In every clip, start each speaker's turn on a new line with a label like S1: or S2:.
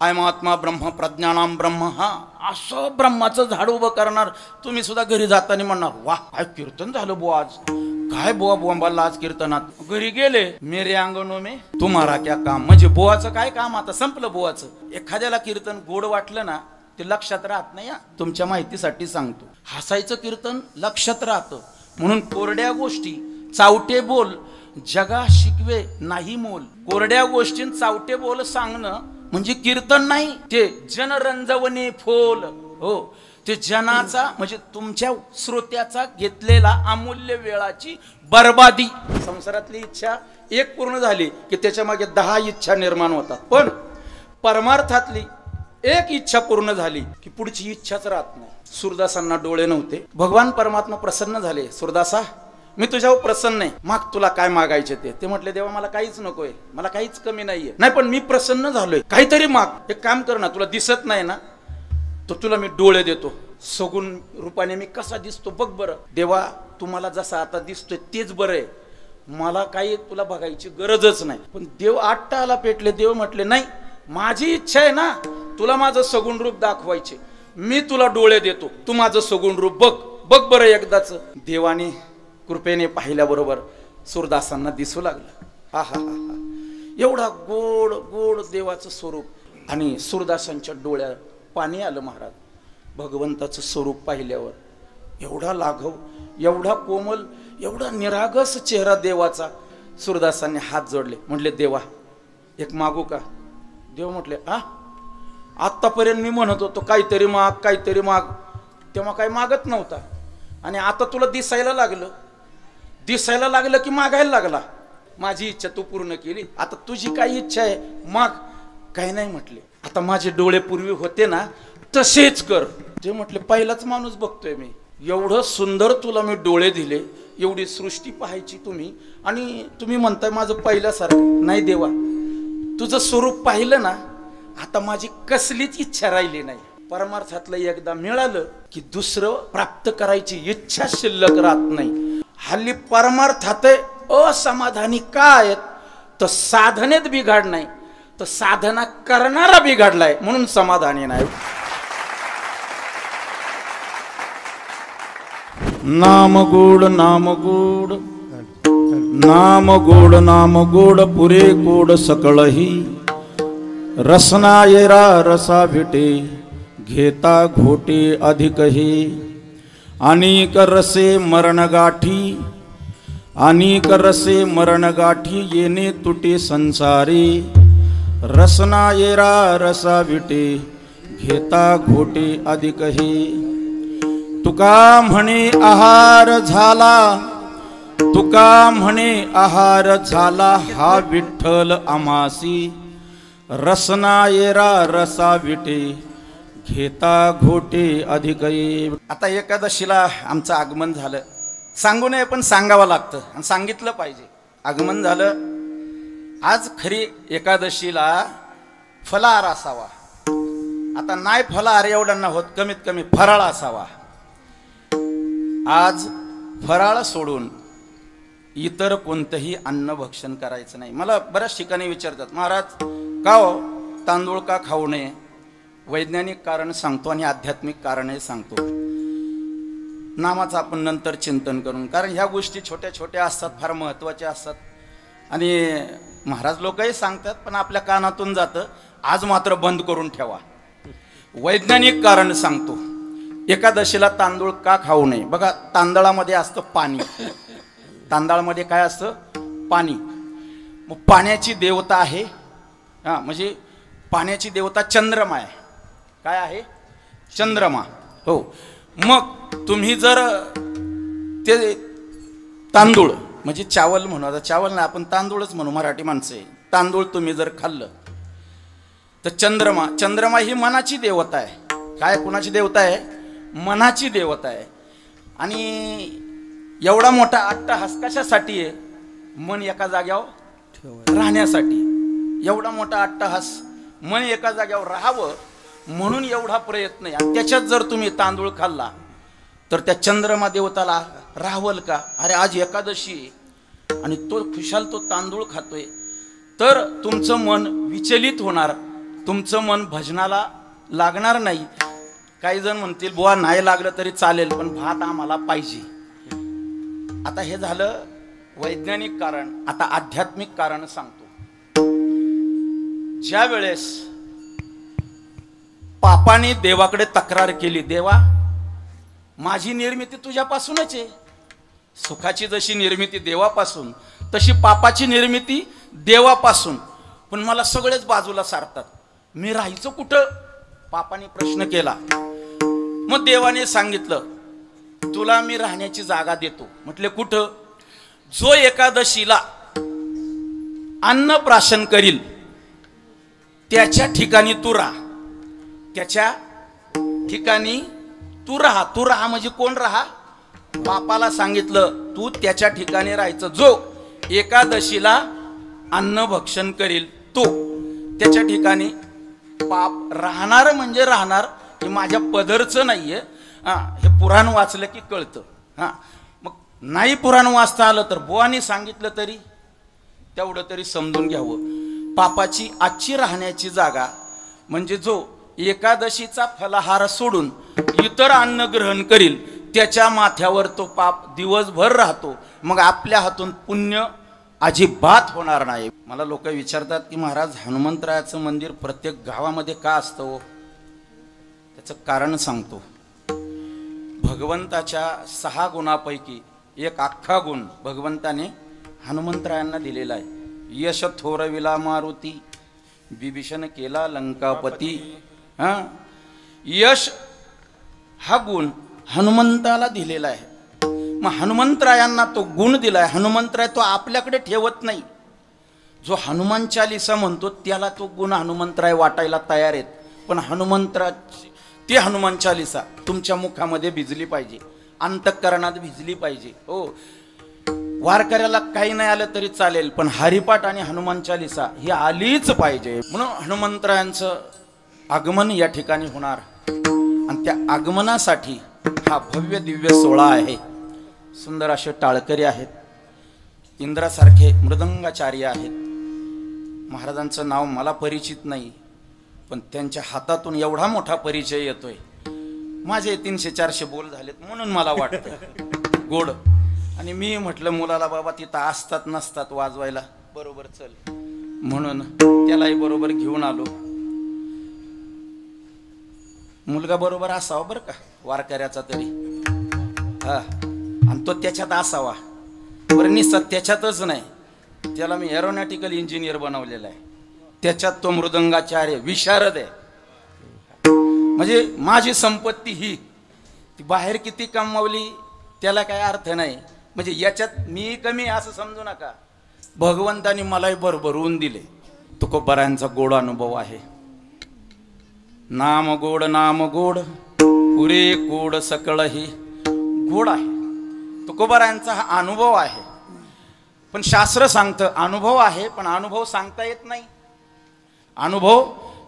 S1: I Mahatma ब्रह्म प्रज्ञानाम ब्रह्म, हा असं ब्रह्माचं झाड उभं करणार. तुम्ही सुद्धा घरी जाताना म्हणणार वाह काय कीर्तन झालं बुवा आज, काय बुवा बोंबाला आज कीर्तनात. घरी गेले मेरे अंगणो में तुम्हारा क्या काम, म्हणजे बुवाचं काय काम, आता संपलं बुवाचं. एखाद्याला कीर्तन गोड वाटलं ना ते लक्षात राहत नाही. तुमच्या माहितीसाठी सांगतो, हसायचं कीर्तन लक्षात राहतं. म्हणून कोरड्या गोष्टी चावटे बोल जगा शिकवे नाही मोल. कोरड्या गोष्टी चावटे बोल सांगणं म्हणजे कीर्तन नाही, ते जनरंजवणे फोल. हो, ते जनाचा म्हणजे तुमच्या श्रोत्याचा घेतलेला अमूल्य वेळाची बर्बादी. संसारातली इच्छा एक पूर्ण झाली की त्याच्या मागे 10 इच्छा निर्माण होतात. पण परमार्थातली एक इच्छा पूर्ण झाली की पुढची इच्छाच राहत नाही. सूरदासांना डोळे नव्हते. भगवान परमात्मा प्रसन्न झाले. सूरदासा मी तुझ्यावर प्रसन्न आहे, माग तुला काय मागायचे ते. ते म्हटले देवा मला काहीच नकोय, मला काहीच कमी नाहीये. नाही पण मी प्रसन्न झालोय, काहीतरी माग. एक काम कर ना, तुला दिसत नाही ना तर तुला मी डोळे देतो, सगुण रूपाने मी कसा दिसतो बघ बरं. देवा तुम्हाला जसा आता दिसतोय तेच बरं आहे, मला काही तुला बघायची गरजच नाही. पण देव आट्टाला पेटले. देव म्हटले नाही, माझी इच्छा आहे ना तुला माझं सगुण रूप दाखवायचे, मी तुला डोळे देतो, तू माझं सगुण रूप बघ बघ बरं एकदाच. देवाने कृपेने पाहिल्याबरोबर सूरदासांना दिसू लागलं. हा हा हा, एवढा गोड गोड देवाचं स्वरूप. आणि सूरदासांच्या डोळ्यात पाणी आलं. महाराज भगवंताचं स्वरूप पाहिल्यावर एवढा लाघव, एवढा कोमल, एवढा निरागस चेहरा देवाचा. सूरदासांनी हात जोडले, म्हटले देवा एक मागू का. देव म्हटले आतापर्यंत मी म्हणत होतो काहीतरी माग काहीतरी माग, तेव्हा काही मागत नव्हता. आणि आता तुला दिसायला लागलं, दिसायला लागलं की मागायला लागला. माझी इच्छा तू पूर्ण केली, आता तुझी काय इच्छा आहे माग. काही नाही म्हटले, आता माझे डोळे पूर्वी होते ना तसेच कर. ते म्हटले पहिलाच माणूस बघतोय मी, एवढं सुंदर तुला मी डोळे दिले, एवढी सृष्टी पाहायची तुम्ही, आणि तुम्ही म्हणताय माझं पहिल्यासारखं. नाही देवा, तुझं स्वरूप पाहिलं ना आता माझी कसलीच इच्छा राहिली नाही. परमार्थातलं एकदा मिळालं की दुसरं प्राप्त करायची इच्छा शिल्लक राहत नाही. हल्ली परमार्थात असमाधानी का आहेत तर साधनेत बिघाड नाही, तर साधना करणारा बिघडलाय म्हणून समाधानी नाही. नाम गोड नाम गोड नाम गोड नाम गोड पुरे गोड सकळही. रसना येरा रसा भेटे घेता घोटे अधिकही. अनेक रसे मरण गाठी अनेक रसे मरण गाठी येणे तुटे संसारी. रसना येरा रसा भेटे घेता घोटे अधिकही. तुका म्हणे आहार झाला तुका म्हणे आहार झाला हा विठ्ठल आमासी. रसना येरा रसा विटे घेता घोटे अधिकही. आता एकादशीला आमचं आगमन झालं. सांगू नये पण सांगावं लागतं आणि सांगितलं पाहिजे. आगमन झालं. आज खरी एकादशीला फलाहार असावा. आता नाही फलाहार एवढ्यांना होत, कमीत कमी फराळ असावा. आज फराळ सोडून इतर कोणतंही अन्न भक्षण करायचं नाही. मला बऱ्याच ठिकाणी विचारतात महाराज का हो तांदूळ का खाऊ नये. वैज्ञानिक कारण सांगतो आणि आध्यात्मिक कारणही सांगतो. नामाचं आपण नंतर चिंतन करून, कारण ह्या गोष्टी छोट्या छोट्या असतात, फार महत्त्वाच्या असतात आणि महाराज लोकही सांगतात पण आपल्या कानातून जातं. आज मात्र बंद करून ठेवा. वैज्ञानिक कारण सांगतो. एकादशीला तांदूळ का खाऊ नये. बघा तांदळामध्ये असतं पाणी. तांदळामध्ये काय असतं पाणी. मग पाण्याची देवता आहे, म्हणजे पाण्याची देवता चंद्रमा आहे. काय आहे चंद्रमा. हो, मग तुम्ही जर ते तांदूळ म्हणजे चावल म्हणू, आता चावल नाही आपण तांदूळच म्हणू, मराठी माणसं आहे. तांदूळ तुम्ही जर खाल्लं तर चंद्रमा ही मनाची देवता आहे. काय कुणाची देवता आहे. मनाची देवता आहे. आणि एवढा मोठा अट्टहास कशासाठी आहे. मन एका जाग्यावर राहण्यासाठी. एवढा मोठा अट्टहास मन एका जाग्यावर राहावं म्हणून एवढा प्रयत्न आहे. आणि त्याच्यात जर तुम्ही तांदूळ खाल्ला तर त्या चंद्रमा देवताला राहवल का. अरे आज एकादशी आणि तो खुशाल तो तांदूळ खातोय तर तुमचं मन विचलित होणार. तुमचं मन भजनाला लागणार नाही. काही जण म्हणतील बुवा नाही लागलं तरी चालेल, पण भात आम्हाला पाहिजे. आता हे झालं वैज्ञानिक कारण. आता आध्यात्मिक कारण सांगतो. ज्या वेळेस पापाने देवाकडे तक्रार केली, देवा माझी निर्मिती तुझ्यापासूनच आहे. सुखाची जशी निर्मिती देवापासून, तशी पापाची निर्मिती देवापासून. पण मला सगळेच बाजूला सारतात, मी राहायचं कुठं? पापाने प्रश्न केला. मग देवाने सांगितलं, तुला मी राहण्याची जागा देतो. म्हटले कुठं? जो एकादशीला अन्नप्राशन करील त्याच्या ठिकाणी तू राहा. त्याच्या ठिकाणी तू राहा. तू राहा म्हणजे कोण राहा? बापाला सांगितलं तू त्याच्या ठिकाणी राहायचं. जो एकादशीला अन्न भक्षण करील तो त्याच्या ठिकाणी. पाप राहणार म्हणजे राहणार, हे माझ्या पदरचं नाहीये. हे पुराण वाचलं की कळतं. मग नाही पुराण वाचता आलं तर बुवानी सांगितलं तरी तेवढं तरी समजून घ्यावं. पापाची आजची राहण्याची जागा म्हणजे जो एकादशीचा फलाहार सोडून इतर अन्न ग्रहण करील त्याच्या माथ्यावर तो पाप दिवसभर राहतो. मग आपल्या हातून पुण्य अजिबात होणार नाही. मला लोक विचारतात की महाराज हनुमंतरायाचं मंदिर प्रत्येक गावामध्ये का असतं? त्याचं कारण सांगतो. भगवंताच्या 6 गुणापैकी एक अख्खा गुण भगवंताने हनुमंतरायांना दिलेला आहे. यश थोरविला मारुती, विभीषण केला लंकापती. यश हा गुण हनुमंताला दिलेला आहे. मग हनुमंतरायांना तो गुण दिलाय. हनुमंतराय तो आपल्याकडे ठेवत नाही. जो हनुमान चालीसा म्हणतो त्याला तो गुण हनुमंतराय वाटायला तयार आहेत. पण ती हनुमान चालीसा तुमच्या मुखामध्ये भिजली पाहिजे, अंतःकरणात भिजली पाहिजे. हो, वारकऱ्याला काही नाही आलं तरी चालेल, पण हरिपाठ आणि हनुमान चालीसा ही आलीच पाहिजे. म्हणून हनुमंतरायांचं आगमन या ठिकाणी होणार. आणि त्या आगमनासाठी हा भव्य दिव्य सोहळा आहे. सुंदर असे टाळकरी आहेत, इंद्रासारखे मृदंगाचार्य आहेत. महाराजांचं नाव मला परिचित नाही, पण त्यांच्या हातातून एवढा मोठा परिचय येतोय. माझे 300-400 बोल झालेत म्हणून मला वाटतं गोड. आणि मी म्हटलं मुलाला बाबा तिथं असतात नसतात वाजवायला, बरोबर चल म्हणून त्यालाही बरोबर घेऊन आलो. मुलगा बरोबर असावा बरं का, वारकऱ्याचा तरी. आणि तो त्याच्यात असावा बरं. निसत त्याच्यातच नाही, त्याला मी एरोनॉटिकल इंजिनियर बनवलेला आहे. त्याच्यात तो मृदंगाचार्य विशारद आहे. म्हणजे माझी संपत्ती ही ती बाहेर किती कमावली त्याला काय अर्थ नाही. म्हणजे याच्यात मी कमी असं समजू नका. भगवंतानी मलाही भरभरून दिले. तुकोबारायांचा गोड अनुभव आहे. नाम गोड पुरे गोड सकळही गोड आहे. तुकोबारायांचा हा अनुभव आहे. पण शास्त्र सांगतं अनुभव आहे, पण अनुभव सांगता येत नाही. अनुभव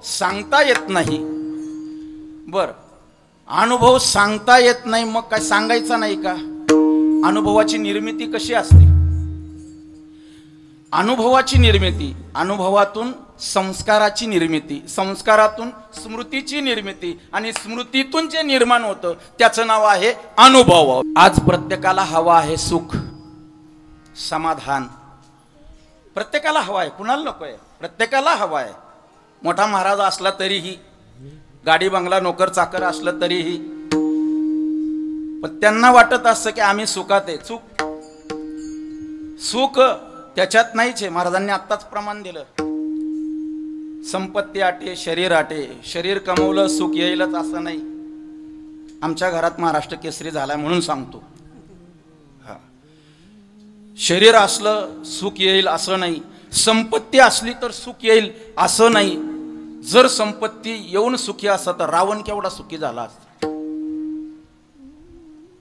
S1: सांगता येत नाही. बर, अनुभव सांगता येत नाही मग काय सांगायचा नाही का? अनुभवाची निर्मिती कशी असते? अनुभवाची निर्मिती, अनुभवातून संस्काराची निर्मिती, संस्कारातून स्मृतीची निर्मिती, आणि स्मृतीतून जे निर्माण होतं त्याचं नाव आहे अनुभव. आज प्रत्येकाला हवा आहे सुख, समाधान. प्रत्येकाला हवा आहे, कुणाला नको आहे? प्रत्येकाला हवा आहे. मोठा महाराज असला तरीही, गाडी बंगला नोकर चाकर असलं तरीही, पण त्यांना वाटत असतं की आम्ही सुखात आहे. सुख त्याच्यात नाहीच आहे. महाराजांनी आत्ताच प्रमाण दिलं. संपत्ती आटे शरीर आटे, शरीर कमवलं सुख येईलच असं नाही. आमच्या घरात महाराष्ट्र केसरी झालाय म्हणून सांगतो. शरीर असलं सुख येईल असं नाही, संपत्ती असली तर सुख येईल असं नाही. जर संपत्ती येऊन सुखी असत तर रावण केवढा सुखी झाला असता.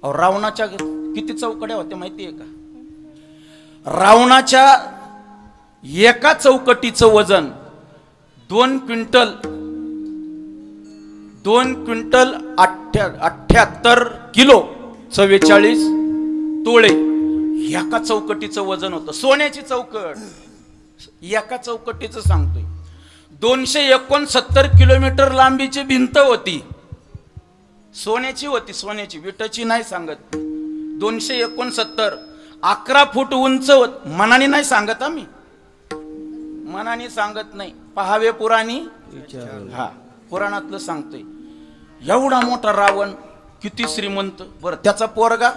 S1: रावणाच्या किती चौकड्या होत्या माहिती आहे का? रावणाच्या एका चौकटीचं वजन 2 क्विंटल 78 किलो 44 तोळे एका चौकटीचं वजन होतं. सोन्याची चौकट एका चौकटीचं सांगतोय. 269 किलोमीटर लांबीची भिंत होती, सोन्याची होती, सोन्याची, विटाची नाही सांगत. 269, 11 फूट उंच होत. मनाने नाही सांगत आम्ही, मनाने सांगत नाही, पहावे पुराणी. हा, पुराणातलं सांगतोय. एवढा मोठा रावण, किती श्रीमंत. बरं, त्याचा पोरगा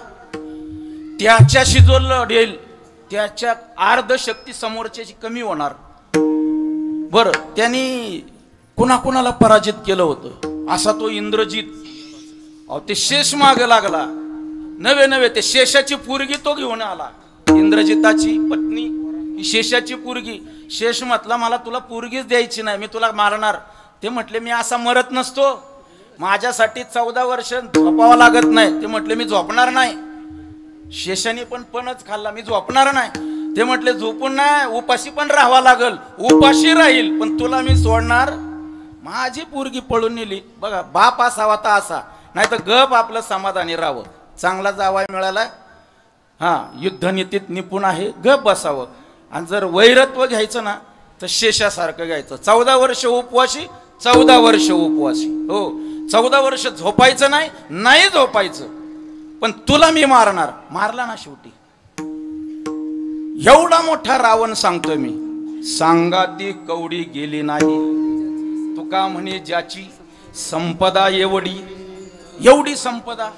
S1: त्याच्याशी जो लढेल त्याच्या अर्ध शक्ती समोरच्याची कमी होणार. बरं, त्यांनी कुणाकुणाला पराजित केलं होतं. असा तो इंद्रजित. अहो, ते शेष माग लागला. नवे नवे ते शेषाची पोरगी तो घेऊन आला. इंद्रजिताची पत्नी ही शेषाची पोरगी. शेष म्हटला, मला तुला पोरगीच द्यायची नाही, मी तुला मारणार. ते म्हटले, मी असा मरत नसतो, माझ्यासाठी 14 वर्ष झोपावं लागत नाही. ते म्हटले, मी झोपणार नाही. शेषाने पण पणच खाल्ला, मी झोपणार नाही. ते म्हटले, झोपून नाही, उपाशी पण राहावं लागल. उपाशी राहील पण तुला मी सोडणार. माझी पोरगी पळून नेली. बघा, बाप असावा तर असा, नाही तर गप आपलं समाधानी राहावं. चांगला जावाय मिळालाय, हा, युद्धनीतीत निपुण आहे, गप बसावं. आणि जर वैरत्व घ्यायचं ना तर शेषासारखं घ्यायचं. 14 वर्ष उपवासी, 14 वर्ष उपवासी. हो, 14 वर्ष झोपायचं नाही, नाही झोपायचं, पण तुला मी मारणार. मारला ना शेवटी. एवढा मोठा रावण सांगतोय मी. सांगाती कवडी गेली नाही, तुका म्हणे ज्याची संपदा एवढी. एवढी संपदा,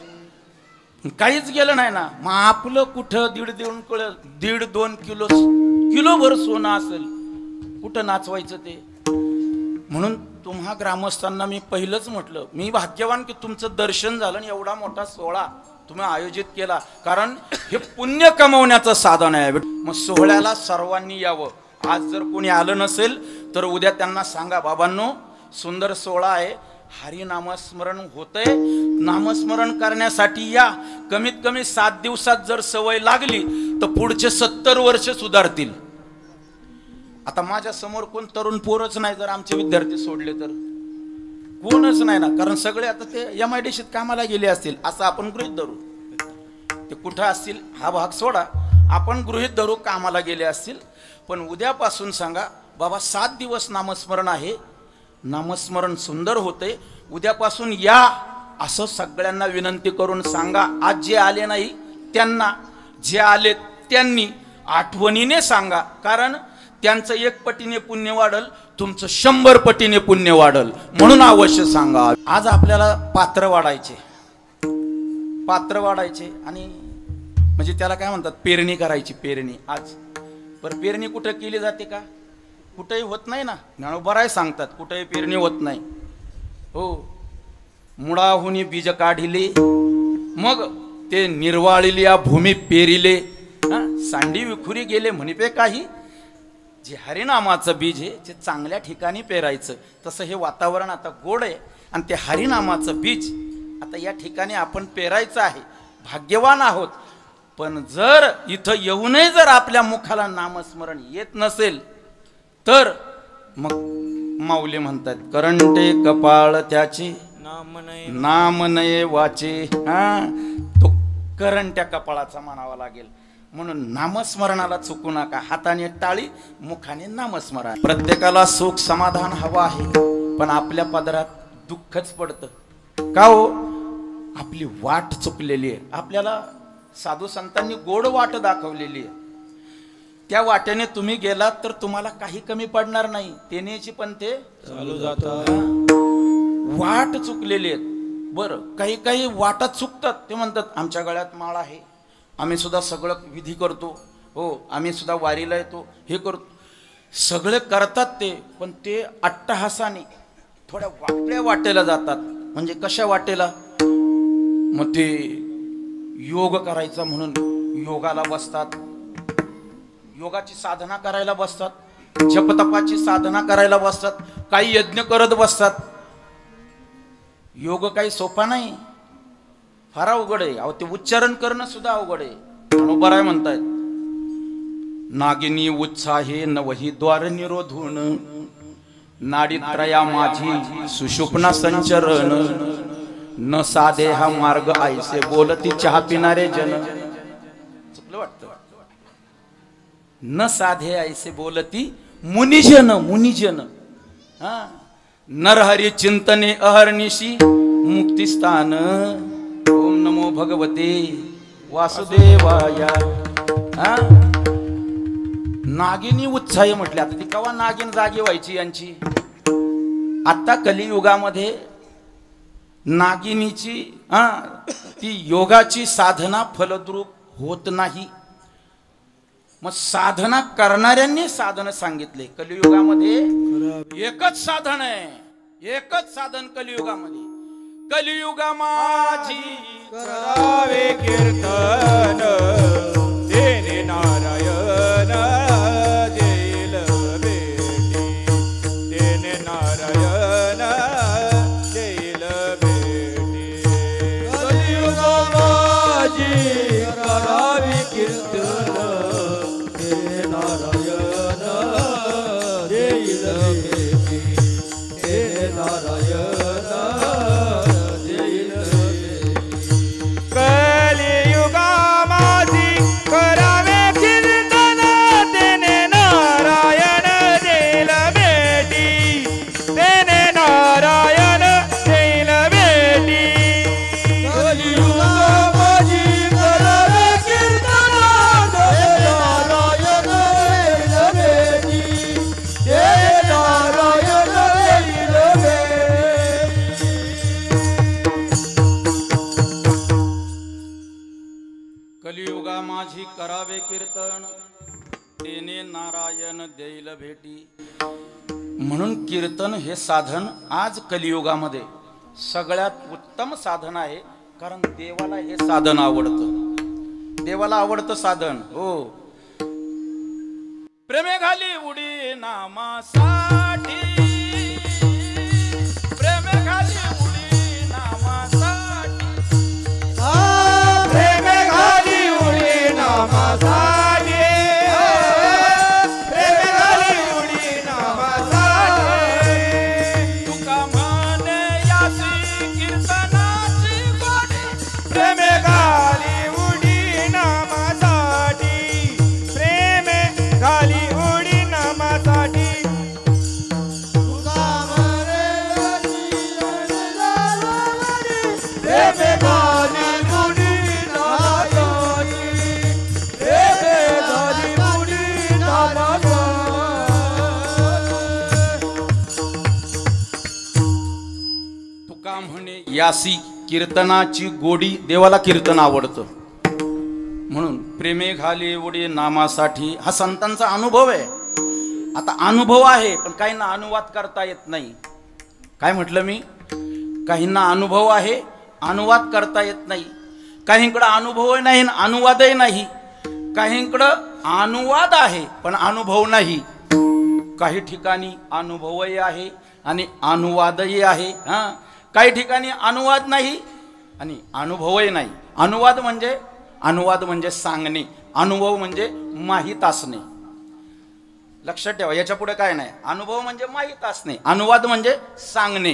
S1: काहीच गेलं नाही ना. मग आपलं कुठं 1.5-2 किलोभर सोनं असेल, कुठं नाचवायचं ते. म्हणून तुम्हा ग्रामस्थांना मी पहिलंच म्हटलं, मी भाग्यवान की तुमचं दर्शन झालं आणि एवढा मोठा सोहळा तुम्ही आयोजित केला. कारण हे पुण्य कमवण्याचं साधन आहे. मग सोहळ्याला सर्वांनी यावं. आज जर कोणी आलं नसेल तर उद्या त्यांना सांगा, बाबांनो सुंदर सोहळा आहे, हरी नामस्मरण होतंय, नामस्मरण करण्यासाठी या. कमीत कमी 7 दिवसात जर सवय लागली तर पुढचे 70 वर्ष सुधारतील. आता माझ्या समोर कोण तरुण पोरच नाही, जर आमचे विद्यार्थी सोडले तर कोणच नाही ना. कारण सगळे आता ते MIDCत कामाला गेले असतील असं आपण गृहीत धरू. ते कुठं असतील हा भाग सोडा, आपण गृहीत धरू कामाला गेले असतील. पण उद्यापासून सांगा, बाबा 7 दिवस नामस्मरण आहे, नामस्मरण सुंदर होते, उद्यापासून या, असं सगळ्यांना विनंती करून सांगा. आज जे आले नाही त्यांना, जे आले त्यांनी आठवणीने सांगा. कारण त्यांचं 1 पटीने पुण्य वाढल, तुमचं 100 पटीने पुण्य वाढल. म्हणून अवश्य सांगा. आज आपल्याला पात्र वाढायचे, पात्र वाढायचे. आणि म्हणजे त्याला काय म्हणतात, पेरणी करायची. पेरणी आज, पण पेरणी कुठं केली जाते का? कुठेही होत नाही ना. ज्ञानोबा सांगतात, कुठेही पेरणी होत नाही. हो, मुळाहुनी बीज काढिले, मग ते निर्वाळिले या भूमी पेरिले. सांडी विखुरी गेले म्हणिपे काही. जे हरिनामाचं बीज आहे जे चांगल्या ठिकाणी पेरायचं. तसं हे वातावरण आता गोड आहे आणि ते हरिनामाचं बीज आता या ठिकाणी आपण पेरायचं आहे. भाग्यवान आहोत. पण जर इथं येऊनही जर आपल्या मुखाला नामस्मरण येत नसेल तर मग माऊली म्हणतात, करंटे कपाळ त्याचे नाम नये वाचे. तो करंट्या कपाळाचा म्हणावा लागेल. म्हणून नामस्मरणाला चुकू नका. हाताने टाळी, मुखाने नामस्मरण. प्रत्येकाला सुख समाधान हवं आहे, पण आपल्या पदरात दुःखच पडतं. का हो? आपली वाट चुकलेली आहे. आपल्याला साधू संतांनी गोड वाट दाखवलेली आहे. त्या वाटेने तुम्ही गेलात तर तुम्हाला काही कमी पडणार नाही. तेनेची पण ते चालू जातात. वाट चुकलेली आहेत. बरं, काही काही वाटात चुकतात. ते म्हणतात, आमच्या गळ्यात माळ आहे, आम्ही सुद्धा सगळं विधी करतो, हो, आम्ही सुद्धा वारीला येतो, हे करतो. सगळे करतात ते, पण ते अट्टहासाने थोड्या वाकड्या वाटेला जातात. म्हणजे कशा वाटेला? मग ते योग करायचा म्हणून योगाला बसतात, योगाची साधना करायला बसतात, जपतपाची साधना करायला बसतात, काही यज्ञ करत बसतात. योग काही सोपा नाही, फार अवघड आहे. अहो, ते उच्चारण करणं सुद्धा अवघड आहे. बरोबर म्हणतायत, नागिनी उत्साहे नवही द्वार निरोधून, नाडी त्रया माझी सुषुप्ना संचरण, न साधे हा मार्ग आईसे बोलती चहा पिणारे जन. चुकलं वाटतं. न साधे ऐसे बोलती मुनिजन. मुनिजन हा नरहरी चिंतने अहर्निशी मुक्तिस्थान ओम नमो भगवते वासुदेवाया. हा नागिनी उत्साही म्हटले. आता ती कवा नागिन जागी व्हायची यांची. आता कलियुगामध्ये नागिनीची ती योगाची साधना फलद्रूप होत नाही. मग साधना करणाऱ्यांनी साधन सांगितले. कलियुगामध्ये एकच साधन आहे, एकच साधन कलियुगामध्ये. कलियुगा माझी
S2: करावे कीर्तन देणे नारायण देईल भेटी देणे नारायण देईल भेटी. कलियुगा माझी करावे कीर्तन देणे नारायण देईल भेटी देणे नारायण.
S1: कलियुगा माझी करावे कीर्तन तेने नारायण देईल भेटी. म्हणून कीर्तन हे साधन आज कलियुगामध्ये सगळ्यात उत्तम साधन आहे. कारण देवाला हे साधन आवडतं. देवाला आवडतं साधन. हो प्रेमे घाली उडी नामासाठी प्रेमे घाली उडी नामासाठी
S2: प्रेमे घाली उडी नामासाठी प्रेमे घाली उडी नामासाठी.
S1: तुका म्हणे यासी कीर्तनाची गोडी
S2: प्रेमे घाली उडी नामासाठी प्रेमे घाली उडी नामासाठी. प्रेमे घाली
S1: यासी कीर्तनाची गोडी. देवाला कीर्तन आवडतं म्हणून प्रेमे घाली उडी नामासाठी. हा संतांचा अनुभव आहे. आता अनुभव आहे पण काहींना अनुवाद करता येत नाही. काय म्हटलं मी? काहींना अनुभव आहे, अनुवाद करता येत नाही. काहींकडं अनुभव नाही, अनुवादही नाही. काहींकडं अनुवाद आहे पण अनुभव नाही. काही ठिकाणी अनुभवही आहे आणि अनुवादही आहे. काही ठिकाणी अनुवाद नाही आणि अनुभवही नाही. अनुवाद म्हणजे सांगणे, अनुभव म्हणजे माहीत असणे. लक्षात ठेवा, याच्या पुढे काय नाही. अनुभव म्हणजे माहीत असणे, अनुवाद म्हणजे सांगणे.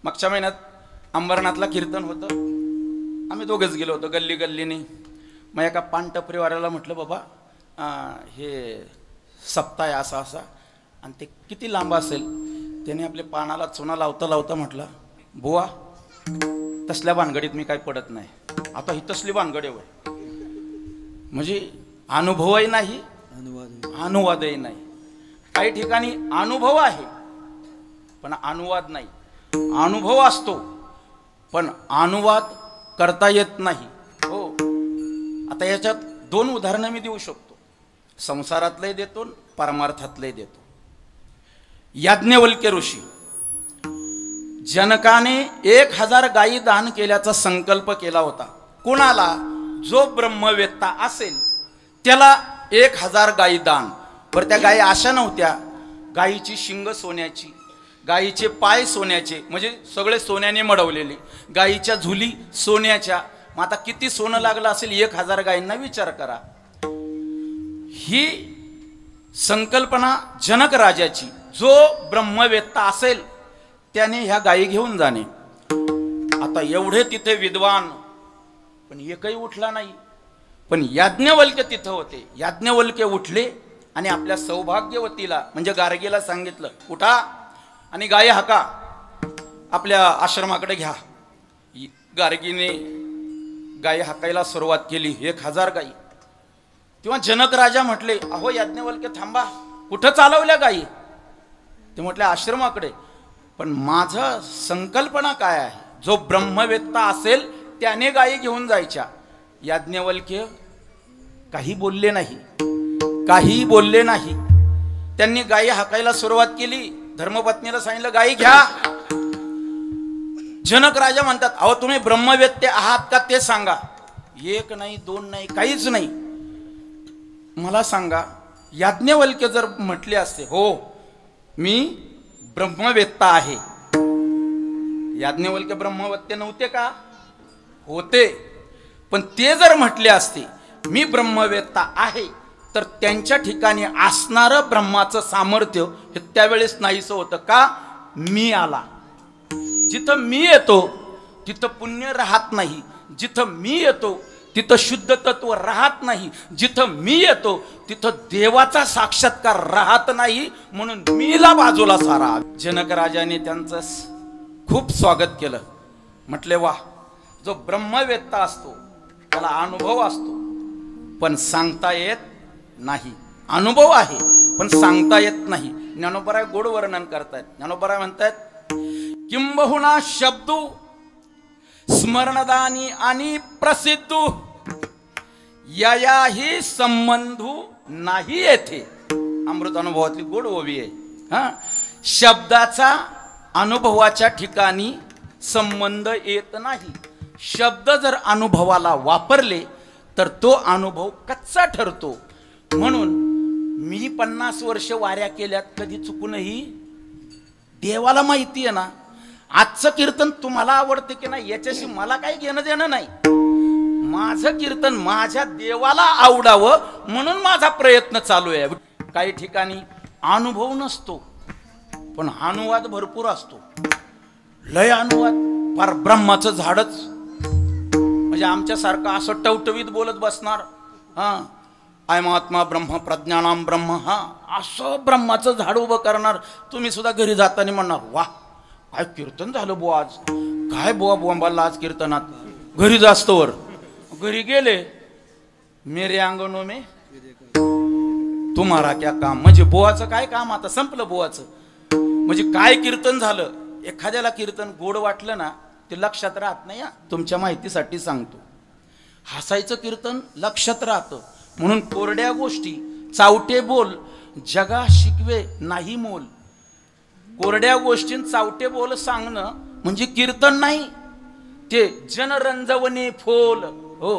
S1: मागच्या महिन्यात अंबरनाथला कीर्तन होतं. आम्ही दोघेच गेलो होतो गल्ली गल्लीने. मग एका पानटपरीवाल्याला म्हटलं बाबा हे सप्ताह आहे असा असा आणि ते किती लांब असेल. त्याने आपल्या पानाला चुना लावता लावता म्हटलं बुवा तसल्या भानगडीत मी काय पडत नाही. आता ही तसली भानगडी होय. म्हणजे अनुभवही नाही, अनुवादही नाही. काही ठिकाणी अनुभव आहे पण अनुवाद नाही. अनुभव असतो पण अनुवाद करता येत नाही. हो आता याच्यात दोन उदाहरणं मी देऊ शकतो. संसारातलंही देतो, परमार्थातलंही देतो. याज्ञवल्क्य ऋषी, जनकाने 1000 गायी दान केल्याचा संकल्प केला होता. कोणाला? जो ब्रह्मवेत्ता असेल त्याला 1000 गायी दान. पर त्या गायी अशा नव्हत्या. गायीची शिंग सोन्याची, गायीचे पाय सोन्याचे, म्हणजे सगळे सोन्याने मडवलेले. गायीच्या झुली सोन्याच्या. मग आता किती सोनं लागलं असेल 1000 गायींना विचार करा. ही संकल्पना जनक राजाची. जो ब्रह्मवेत्ता असेल त्याने ह्या गायी घेऊन जाणे. आता एवढे तिथे विद्वान पण एकही उठला नाही. पण याज्ञवल्क्य तिथं होते. याज्ञवल्क्य उठले आणि आपल्या सौभाग्यवतीला म्हणजे गार्गीला सांगितलं उठा आणि गायी हाका आपल्या आश्रमाकडे घ्या. गार्गीने गायी हाकायला सुरुवात केली. 1000 गायी. तेव्हा जनक राजा म्हटले, अहो याज्ञवल्क्य थांबा, कुठं चालवल्या गायी? ते म्हटले आश्रमाकडे. पण माझं संकल्पना काय आहे, जो ब्रह्मवेत्ता असेल त्याने गायी घेऊन जायच्या. याज्ञवल्क्य काही बोलले नाही, काही बोलले नाही. त्यांनी गायी हाकायला सुरुवात केली. धर्मपत्नीला सांगितलं गायी घ्या. जनक राजा म्हणतात, अहो तुम्ही ब्रह्मवेत्ते आहात का ते सांगा. 1 नाही 2 नाही काहीच नाही. मला सांगा, याज्ञवल्क्य जर म्हटले असते हो मी ब्रह्मवेत्ता आहे. याज्ञवल्क्य ब्रह्मवेत्ते नव्हते का? होते. पण ते जर म्हटले असते मी ब्रह्मवेत्ता आहे, तर त्यांच्या ठिकाणी असणारं ब्रह्माचं सामर्थ्य हे त्यावेळेस नाहीसं होतं का? मी आला. जिथं मी येतो तिथं पुण्य राहत नाही. जिथं मी येतो तिथं शुद्ध तत्व राहत नाही. जिथं मी येतो तिथं देवाचा साक्षात्कार राहत नाही. म्हणून मीला बाजूला सारा. जनक राजाने त्यांचं खूप स्वागत केलं. म्हटले वा, जो ब्रह्मवेत्ता असतो त्याला अनुभव असतो पण सांगता येत नाही. अनुभव आहे पण सांगता येत नाही. ज्ञानोबराय गोड वर्णन करतायत. ज्ञानोबराय म्हणतायत, किंबहुना शब्दू स्मरणदानी आणि प्रसिद्धू याही संबंधू नाही येथे. अमृत अनुभवातली गोड ओवी आहे. हा, शब्दाचा अनुभवाच्या ठिकाणी संबंध येत नाही. शब्द जर अनुभवाला वापरले तर तो अनुभव कच्चा ठरतो. म्हणून मी 50 वर्ष वाऱ्या केल्यात, कधी चुकूनही देवाला माहिती आहे ना. आजचं कीर्तन तुम्हाला आवडते की नाही याच्याशी मला काही घेणं देणं नाही. माझं कीर्तन माझ्या देवाला आवडावं म्हणून माझा प्रयत्न चालू आहे. काही ठिकाणी अनुभव नसतो पण अनुवाद भरपूर असतो. लय अनुवाद, फार ब्रह्माचं झाडच. म्हणजे आमच्यासारखं असं टवटवीत बोलत बसणार, हा आय महात्मा ब्रह्म प्रज्ञानाम ब्रह्म, हा असं ब्रह्माचं झाड उभं करणार. तुम्ही सुद्धा घरी जाताना म्हणणार वा काय कीर्तन झालं बुवा आज, काय बुवा बोंबाला आज कीर्तनात. घरी जास्तवर घरी गेले, मेरे अंगणो में तुम्हारा क्या काम. म्हणजे बुवाचं काय काम, आता संपलं बुवाचं. म्हणजे काय कीर्तन झालं. एखाद्याला कीर्तन गोड वाटलं ना ते लक्षात राहत नाही. तुमच्या माहितीसाठी सांगतो, हसायचं कीर्तन लक्षात राहतं. म्हणून कोरड्या गोष्टी चावटे बोल जगा शिकवे नाही मोल. कोरड्या गोष्टी चावटे बोल सांगणं म्हणजे कीर्तन नाही, ते जनरंजवणे फोल. हो,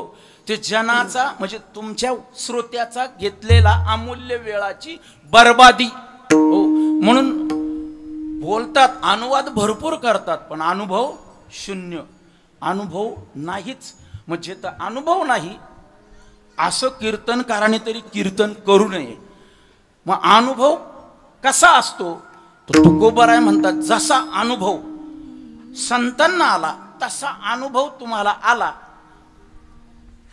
S1: ते जनाचा म्हणजे तुमच्या श्रोत्याचा घेतलेला अमूल्य वेळाची बर्बादी. हो, म्हणून बोलतात, अनुवाद भरपूर करतात पण अनुभव शून्य. अनुभव नाहीच. म्हणजे तर अनुभव नाही असं कीर्तनकाराने तरी कीर्तन करू नये. मग अनुभव कसा असतो तो तुकोबराय म्हणतात, जसा अनुभव संतांना आला तसा अनुभव तुम्हाला आला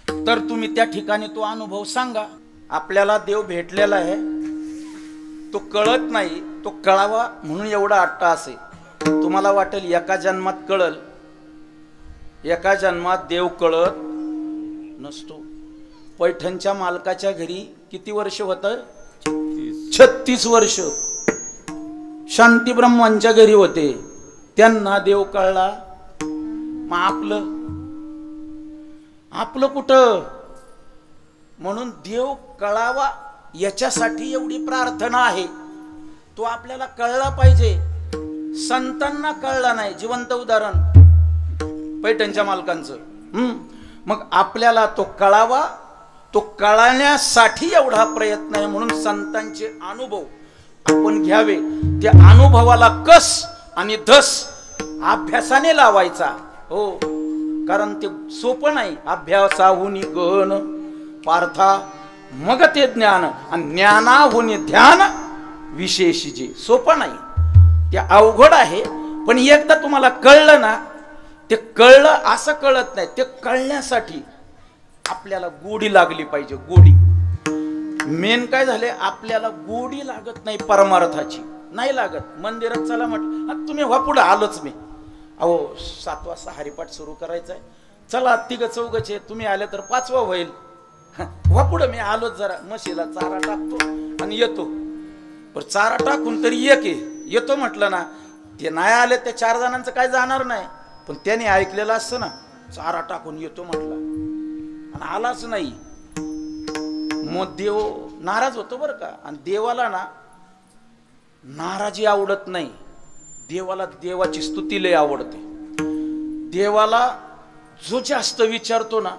S1: तर तुम्ही त्या ठिकाणी तो अनुभव सांगा. आपल्याला देव भेटलेला आहे, तो कळत नाही, तो कळावा म्हणून एवढा अट्टाहास आहे. तुम्हाला वाटेल एका जन्मात कळल, एका जन्मात देव कळत नसतो. पैठणच्या मालकाच्या घरी किती वर्ष होतं? 36 वर्ष. शांती ब्रह्मांच्या घरी होते, त्यांना देव कळला. मग आपलं कुठं? म्हणून देव कळावा याच्यासाठी एवढी प्रार्थना आहे. तो आपल्याला कळला पाहिजे. संतांना कळला नाही. जिवंत उदाहरण पैठणच्या मालकांचं. मग आपल्याला तो कळावा, तो कळण्यासाठी एवढा प्रयत्न आहे. म्हणून संतांचे अनुभव आपण घ्यावे. त्या अनुभवाला कस आणि धस अभ्यासाने लावायचा. हो, कारण ते सोपं नाही. अभ्यासाहुनी गहन पार्था मग ते ज्ञान, आणि ज्ञानाहुनी ध्यान विशेष जे. सोपं नाही, ते अवघड आहे. पण एकदा तुम्हाला कळलं ना, ते कळलं असं कळत नाही. ते कळण्यासाठी आपल्याला गोडी लागली पाहिजे. गोडी मेन काय झाले, आपल्याला गोडी लागत नाही परमार्थाची. नाही लागत. मंदिरात चला म्हटलं, तुम्ही व्हा पुढं. आलोच मी. अहो 7 वाजता हरिपाठ सुरू करायचा आहे. चला 3-4 तुम्ही आले तर 5वा होईल. व्हा पुढं. मी आलोच. जरा म्हशीला चारा टाकतो आणि येतो. पण चारा टाकून तरी येतो म्हटलं ना. ते नाही आले ते 4 जणांचं काय जाणार नाही. पण त्याने ऐकलेलं असतं ना, चारा टाकून येतो म्हटलं आणि आलाच नाही. मग देव नाराज होतो बरं का. आणि देवाला ना नाराजी आवडत नाही. देवाला देवाची स्तुती लय आवडते. देवाला जो जास्त विचारतो ना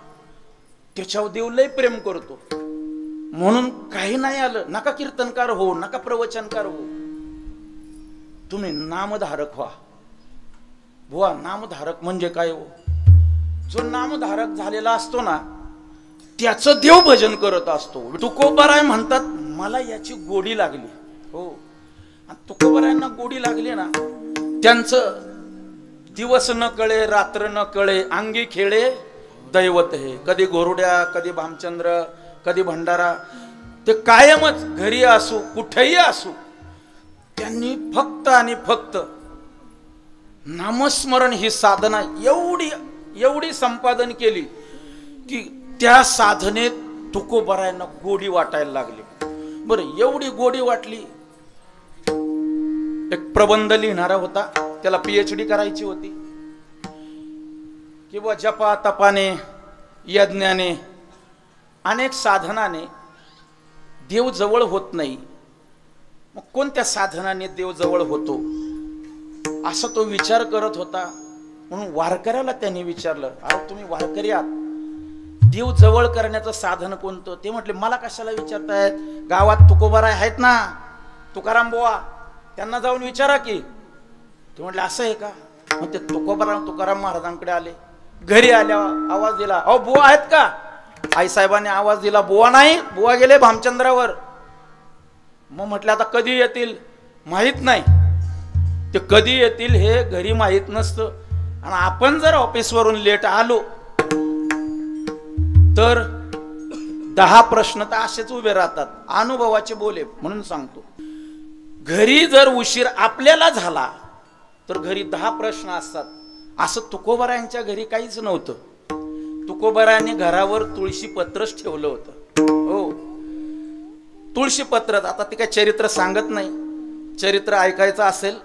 S1: त्याच्यावर देव लय प्रेम करतो. म्हणून काही नाही आलं, नका कीर्तनकार हो, नका प्रवचनकार हो, तुम्ही नामधारक व्हा. बुवा नामधारक म्हणजे काय हो? जो नामधारक झालेला असतो ना त्याचं देव भजन करत असतो. तुकोबाराय म्हणतात मला याची गोडी लागली. हो, आणि तुकोबारायांना गोडी लागली ना, त्यांचं दिवस न कळे रात्र न कळे अंगी खेळे दैवत हे. कधी गोरुड्या, कधी भामचंद्र, कधी भंडारा, ते कायमच घरी असो कुठेही असो त्यांनी फक्त आणि फक्त नामस्मरण ही साधना एवढी संपादन केली की त्या साधनेत तुकोबारायांना गोडी वाटायला लागली. बरं, एवढी गोडी वाटली. एक प्रबंध लिहिणारा होता, त्याला PhD करायची होती. किंवा जपा तपाने, यज्ञाने, अनेक साधनाने देव जवळ होत नाही. मग कोणत्या साधनाने देव जवळ होतो असा तो विचार करत होता. म्हणून वारकऱ्याला त्यांनी विचारलं, अरे तुम्ही वारकरी आहात, देव जवळ करण्याचं साधन कोणतं? ते म्हटले मला कशाला विचारतायत, गावात तुकोबाराय आहेत ना, तुकाराम बुवा, त्यांना जाऊन विचारा की. ते म्हटले असं आहे का? मग ते तुकाराम महाराजांकडे आले. घरी आल्या आवाज दिला, अहो बुवा आहेत का? आईसाहेबांनी आवाज दिला, बुवा नाही, बुवा गेले भामचंद्रावर. मग म्हटलं आता कधी येतील? माहित नाही. ते कधी येतील हे घरी माहित नसतं. आणि आपण जर ऑफिसवरून लेट आलो तर 10 प्रश्न तर असेच उभे राहतात. अनुभवाचे बोले म्हणून सांगतो. घरी जर उशीर आपल्याला झाला तर घरी 10 प्रश्न असतात. असं तुकोबारायांच्या घरी काहीच नव्हतं. तुकोबारायांनी घरावर तुळशी पत्रच ठेवलं होतं. हो, तुळशी पत्र. आता ते काय चरित्र सांगत नाही. चरित्र ऐकायचं असेल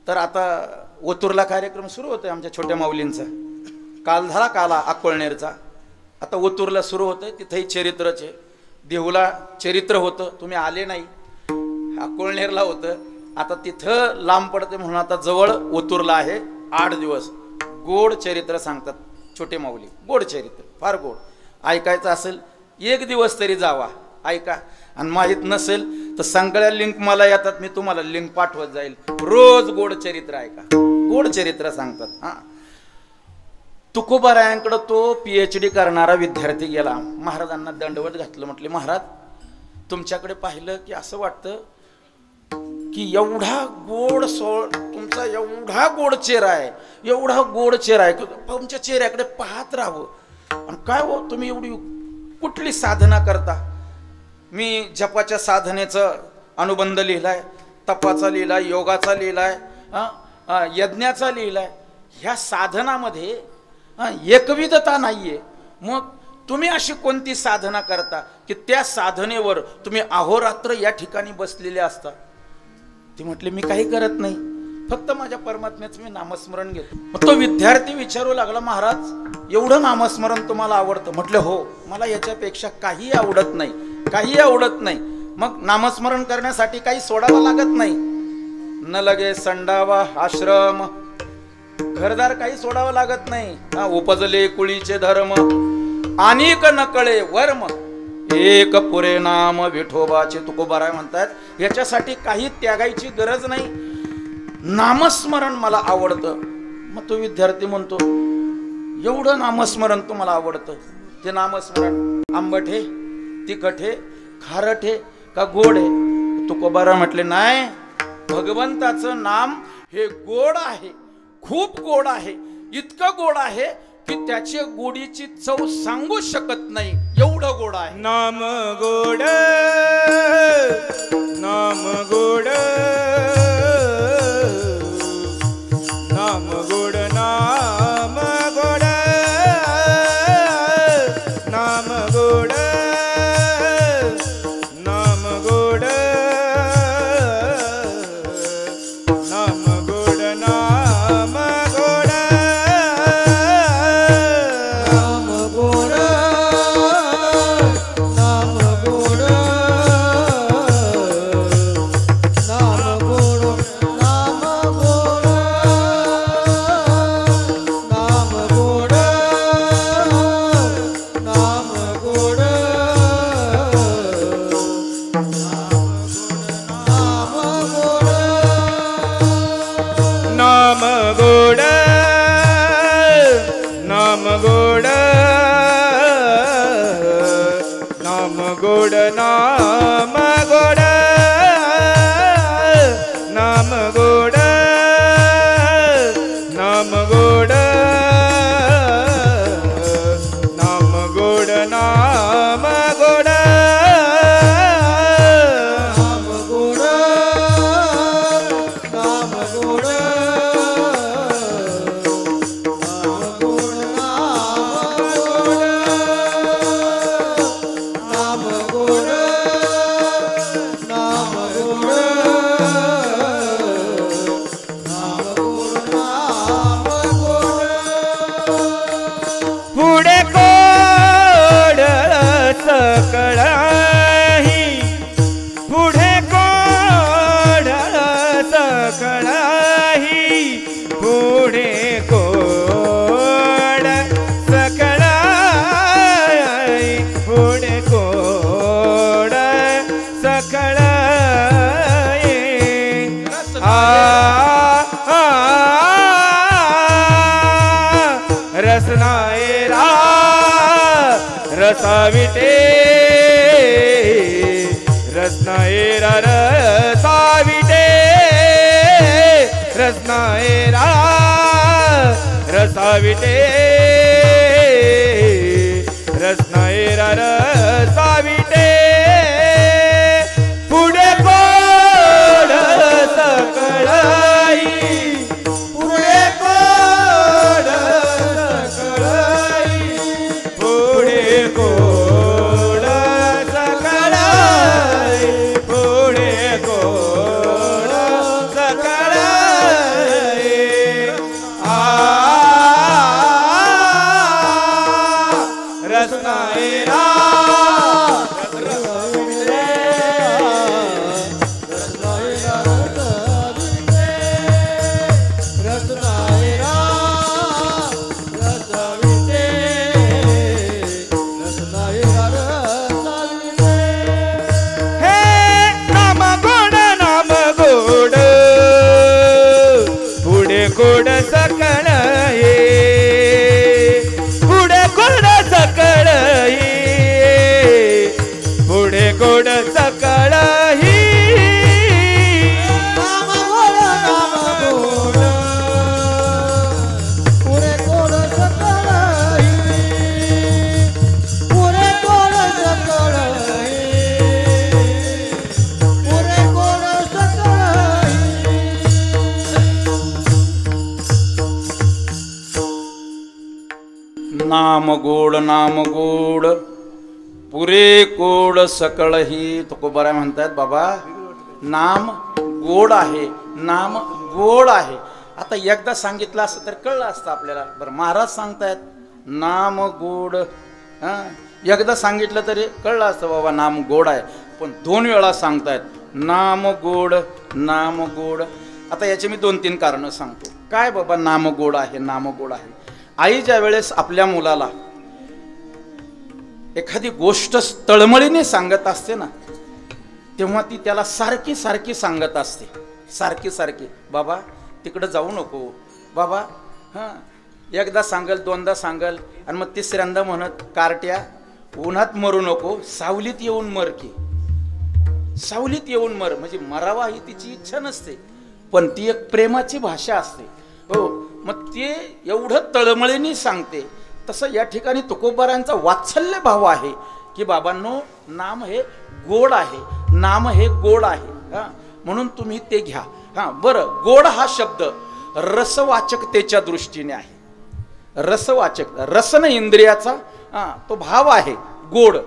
S1: तर आता ओतूरला कार्यक्रम सुरू होतोय आमच्या छोट्या माऊलींचा. काल झाला काला अक्कोळनेरचा, आता ओतूरला सुरू होतंय. तिथेही चरित्रच आहे. देहूला चरित्र होतं, तुम्ही आले नाही. अक्कोळनेरला होतं, आता तिथं लांब पडते म्हणून आता जवळ ओतूरला आहे. 8 दिवस गोड चरित्र सांगतात छोटे माऊली. गोड चरित्र, फार गोड. ऐकायचं असेल 1 दिवस तरी जावा, ऐका. आणि माहीत नसेल तर सगळ्या लिंक मला येतात, मी तुम्हाला लिंक पाठवत जाईल. रोज गोड चरित्र ऐका, गोड चरित्र सांगतात. हा, तुकोबारायांकडे तो PhD करणारा विद्यार्थी गेला. महाराजांना दंडवत घातलं. म्हटले महाराज, तुमच्याकडे पाहिलं की असं वाटतं की एवढा गोड तुमचा एवढा गोड चेहरा आहे, एवढा गोड चेहरा आहे की तुमच्या चेहऱ्याकडे पाहत राहावं. आणि काय हो, तुम्ही एवढी कुठली साधना करता? मी जपाच्या साधनेचं अनुबंध लिहिलाय, तपाचा लिहिलाय, योगाचा लिहिलाय, यज्ञाचा लिहिलाय. ह्या साधनामध्ये एकविधता नाहीये. मग तुम्ही अशी कोणती साधना करता की त्या साधनेवर तुम्ही अहोरात्र या ठिकाणी बसलेले असता? ते म्हटले मी काही करत नाही, फक्त माझ्या परमात्म्याचं मी नामस्मरण घेतो. मग तो विद्यार्थी विचारू लागला, महाराज एवढं नामस्मरण तुम्हाला आवडतं? म्हटलं हो, मला याच्यापेक्षा काही आवडत नाही, काही आवडत नाही. मग नामस्मरण करण्यासाठी काही सोडावं लागत नाही. न लगे संडावा आश्रम, घरदार काही सोडावं लागत नाही. उपजले कुळीचे धर्म, अनेक नकळे वर्म, एक पुरे नाम विठोबाचे. तुकोबाराय म्हणतात याच्यासाठी काही त्यागायची गरज नाही, नामस्मरण मला आवडतं. मग तो विद्यार्थी म्हणतो, एवढं नामस्मरण तुम्हाला आवडतं? ते नामस्मरण आंबट हे, तिखट हे, खारट हे का गोड आहे? तुकोबाराय म्हटले नाही, भगवंताचं नाम हे गोड आहे, खूप गोड आहे. इतकं गोड आहे की त्याची गोडीची चव सांगू शकत नाही, एवढं गोड आहे.
S2: नाम गोड, नाम गोड. नाम गोड नाम गोड नाम गोड
S3: नाम गोड नाम गोड नाम गोड नाम गोड नाम गोड
S2: पुढे कोड सकळही पुढे कोड सकळही पुढे कोड सकळही पुढे कोड सकळही रसनायरा रसाविटे रसनायरा रसाविटे रसनायरा रसाविटे रसनायरा रसाविटे पुढे कोड सकळाई पुढे कोड सकळाई पुढे कोड सकळाई पुढे कोड सकळाई रसनायरा हे नाम गोड पुढे कोड सकळ हे पुढे कोड सकळ हे पुढे कोड सकळ ही
S3: नाम गोड पुरे कोड सकळही पुरे कोड सकळही पुरे कोड सकळही
S1: नाम गोड पुरे कोड सकळ ही तुकोबाराय म्हणतात बाबा नाम गोड आहे नाम गोड आहे. आता एकदा सांगितलं असतं तर कळलं असतं आपल्याला. बरं महाराज सांगतायत नाम गोड एकदा सांगितलं तरी कळलं असतं बाबा नाम गोड आहे. पण 2 वेळा सांगतायत नाम गोड नाम गोड. आता याचे मी 2-3 कारणं सांगतो. काय बाबा नाम गोड आहे नाम गोड आहे. आई ज्या वेळेस आपल्या मुलाला एखादी गोष्ट तळमळीने सांगत असते ना तेव्हा ती त्याला सारखी सारखी सांगत असते. सारखी सारखी बाबा तिकडं जाऊ नको बाबा. हां एकदा सांगल 2दा सांगल आणि मग 3ऱ्यांदा म्हणत कार्ट्या उन्हात मरू नको सावलीत येऊन मर की. सावलीत येऊन मर म्हणजे मरावा ही तिची इच्छा नसते पण ती एक प्रेमाची भाषा असते. हो मग ते एवढं तळमळीने सांगते. तसं या ठिकाणी तुकोबारांचा वात्सल्य भाव आहे की बाबांनो नाम हे गोड आहे नाम हे गोड आहे. हां म्हणून तुम्ही ते घ्या. हां बरं गोड हा शब्द रसवाचकतेच्या दृष्टीने आहे. रसवाचक रसन इंद्रियाचा तो भाव आहे गोड.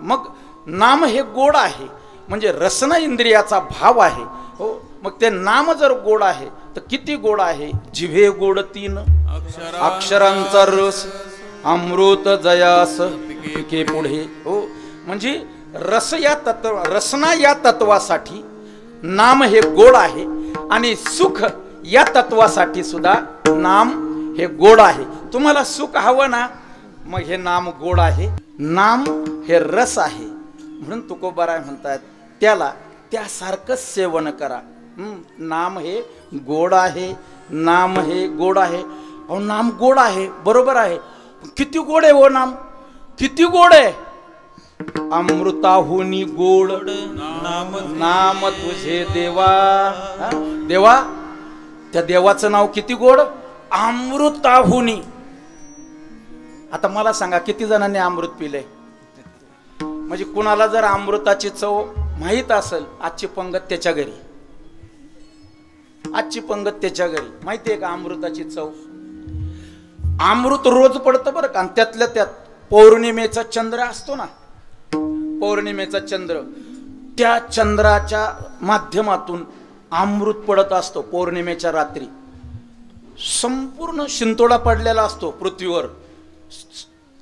S1: मग नाम हे गोड आहे म्हणजे रसन इंद्रियाचा भाव आहे. हो मग ते नाम जर गोड आहे तर किती गोड आहे. जिव्हे गोड 3 अक्षरांचा रस अमृत जयास पिके पुढे. हो म्हणजे रस या तत्व रसना या तत्वासाठी नाम हे गोड आहे आणि सुख या तत्वासाठी सुद्धा नाम हे गोड आहे. तुम्हाला सुख हवं ना मग हे नाम गोड आहे. नाम हे रस आहे म्हणून तुकोबाराय म्हणतात त्याला त्यासारखं सेवन करा. नाम हे गोड आहे नाम हे गोड आहे. अहो नाम गोड आहे बरोबर आहे. किती गोड आहे हो नाम किती गोड आहे. अमृताहुनी गोड नाम तुझे देवा. देवा त्या देवाचं नाव किती गोड अमृताहुनी. आता मला सांगा किती जणांनी अमृत पिले? म्हणजे कुणाला जर अमृताची चव माहीत असेल, आजची पंगत त्याच्या घरी, आजची पंगत त्याच्या घरी. माहितीये का अमृताची चव? अमृत रोज पडतं बरं का. आणि त्यातल्या त्यात पौर्णिमेचा चंद्र असतो ना, पौर्णिमेचा चंद्र, त्या चंद्राच्या माध्यमातून अमृत पडत असतो. पौर्णिमेच्या रात्री संपूर्ण शिंतोडा पडलेला असतो पृथ्वीवर.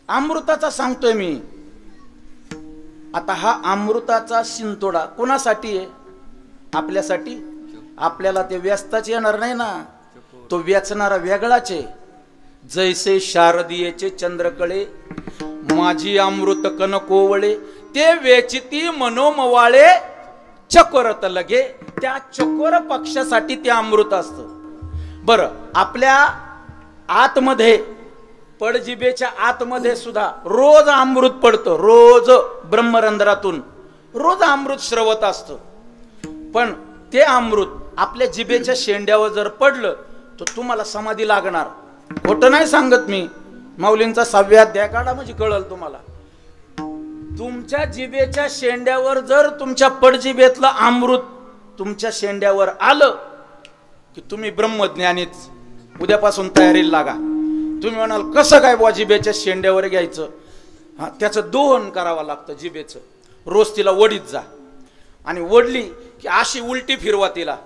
S1: अमृताचा सांगतोय मी. आता हा अमृताचा शिंतोडा कोणासाठी आहे? आपल्यासाठी. आपल्याला ते व्यस्ताच येणार नाही ना, तो वेचणारा वेगळाच आहे. जैसे शारदीयेचे चंद्रकळे माझी अमृत कन कोवळे, ते वेचिती मनोमवाळे चकोरत लगे. त्या चकोर पक्षासाठी ते अमृत असतं. बरं, आपल्या आतमध्ये, पडजिबेच्या आतमध्ये सुद्धा रोज अमृत पडतं. रोज ब्रह्मरंध्रातून रोज अमृत श्रवत असतं. पण ते अमृत आपल्या जिभेच्या शेंड्यावर जर पडलं तर तुम्हाला समाधी लागणार. खोटं नाही सांगत मी. माऊलींचा 6व्या अध्याय काढा म्हणजे कळल तुम्हाला. तुमच्या जिभेच्या शेंड्यावर जर तुमच्या पडजिभेतलं अमृत तुमच्या शेंड्यावर आलं की तुम्ही ब्रह्मज्ञानीच. उद्यापासून तयारीला लागा. तुम्ही म्हणाल कसं काय बुवा जिभेच्या शेंड्यावर घ्यायचं? हा, त्याचं दोहन करावं लागतं जिभेचं. रोज तिला वडीत जा, आणि वडली की अशी उलटी फिरवा तिला.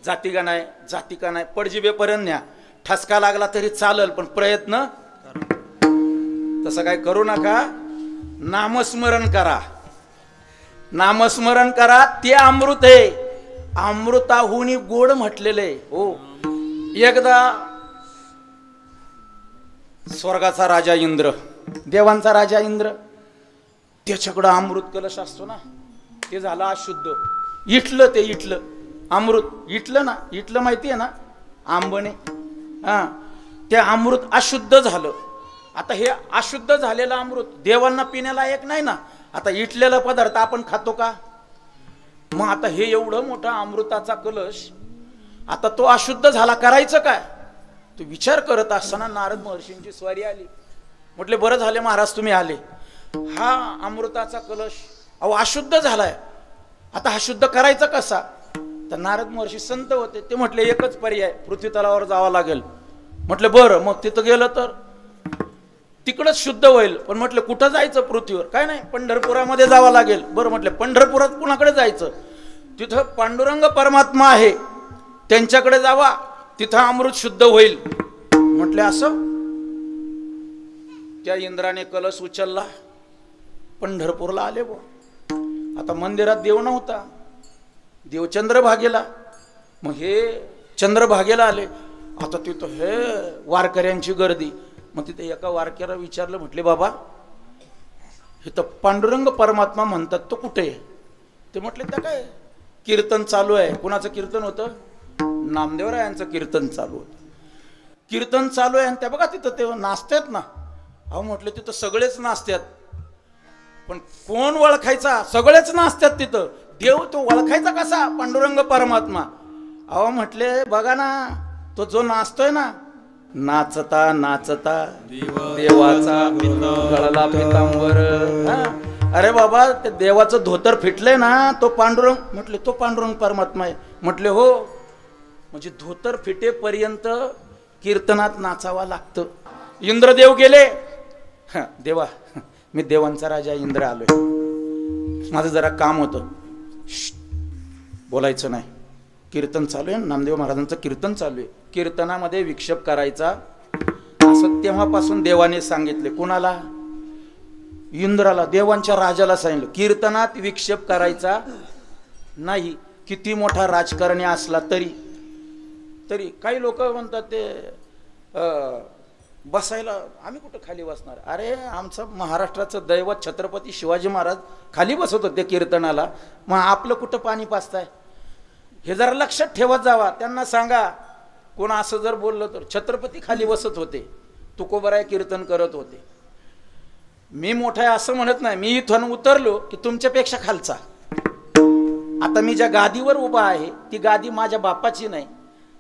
S1: जाती का नाही, जाती का नाही, पडजिभेपर्यंत न्या. ठसका लागला तरी चालल, पण प्रयत्न तसं काय करू नका. नामस्मरण करा, नामस्मरण करा. ते अमृत आहे. अमृताहुनी गोड म्हटलेलं आहे. हो, एकदा स्वर्गाचा राजा इंद्र, देवांचा राजा इंद्र, त्याच्याकडं अमृत कलश असतो ना, ते झालं अशुद्ध. इटलं, ते इटलं अमृत. इटलं ना, इटलं माहिती आहे ना, आंबणे. हा, ते अमृत अशुद्ध झालं. आता हे अशुद्ध झालेलं अमृत देवांना पिण्याला एक नाही ना. आता इटलेला पदार्थ आपण खातो का? मग आता हे एवढं मोठा अमृताचा कलश, आता तो अशुद्ध झाला, करायचं काय? तो विचार करत असताना नारद महर्षींची स्वारी आली. म्हटले बरं झाले महाराज तुम्ही आले. हा अमृताचा कलश अहो अशुद्ध झालाय, आता हा शुद्ध करायचा कसा? तर नारद महर्षी संत होते. ते म्हटले एकच पर्याय, पृथ्वी तलावर जावं लागेल. म्हटले बरं, मग तिथं गेलं तर तिकडच शुद्ध होईल. पण म्हटलं कुठं जायचं पृथ्वीवर? काय नाही, पंढरपुरामध्ये जावं लागेल. बरं म्हटलं पंढरपुरात कुणाकडे जायचं? तिथं पांडुरंग परमात्मा आहे, त्यांच्याकडे जावा, तिथं अमृत शुद्ध होईल. म्हटले असं. त्या इंद्राने कलश उचलला, पंढरपूरला आले. आता मंदिरात देव नव्हता, देव चंद्रभागेला. मग हे चंद्रभागेला आले. आता तिथं हे वारकऱ्यांची गर्दी. मग तिथे एका वारकऱ्याला विचारलं, म्हटले बाबा इथं पांडुरंग परमात्मा म्हणतात, तो कुठे आहे? ते म्हटले त्या काय कीर्तन चालू आहे. कुणाचं कीर्तन होतं? नामदेवरायांचं कीर्तन चालू होतं. कीर्तन चालू आहे आणि त्या बघा तिथं ते नाचतात ना. अहो म्हटले तिथं सगळेच नाचतात, पण कोण ओळखायचा? सगळेच नाचतात तिथं. देव तो ओळखायचा कसा? पांडुरंग परमात्मा. अहो म्हटले बघा ना, तो जो नाचतोय ना, नाचता नाचता देवाचा गळाला पितांबर. अरे बाबा ते देवाचं धोतर फिटलंय ना, तो पांडुरंग. म्हटले तो पांडुरंग परमात्मा आहे. म्हटले हो, म्हणजे धोतर फिटेपर्यंत कीर्तनात नाचावा लागतं. इंद्रदेव गेले. देवा मी देवांचा राजा इंद्र आलोय, माझं जरा काम होतं, बोलायचं नाही. कीर्तन चालू आहे, नामदेव महाराजांचं कीर्तन चालू आहे. कीर्तनामध्ये विक्षेप करायचा असं तेव्हापासून देवाने सांगितले. कुणाला? इंद्राला, देवांच्या राजाला सांगितलं कीर्तनात विक्षेप करायचा नाही. किती मोठा राजकारणी असला तरी. काही लोक म्हणतात ते बसायला आम्ही कुठं खाली बसणार. अरे आमचं महाराष्ट्राचं दैवत छत्रपती शिवाजी महाराज खाली बसत होते कीर्तनाला, मग आपलं कुठं पाणी पाजताय? हे जरा लक्षात ठेवत जावा. त्यांना सांगा कोण असं जर बोललं तर, छत्रपती खाली बसत होते, तुकोबराय कीर्तन करत होते. मी मोठा आहे असं म्हणत नाही. मी इथून उतरलो की तुमच्यापेक्षा खालचा. आता मी ज्या गादीवर उभा आहे ती गादी माझ्या बापाची नाही,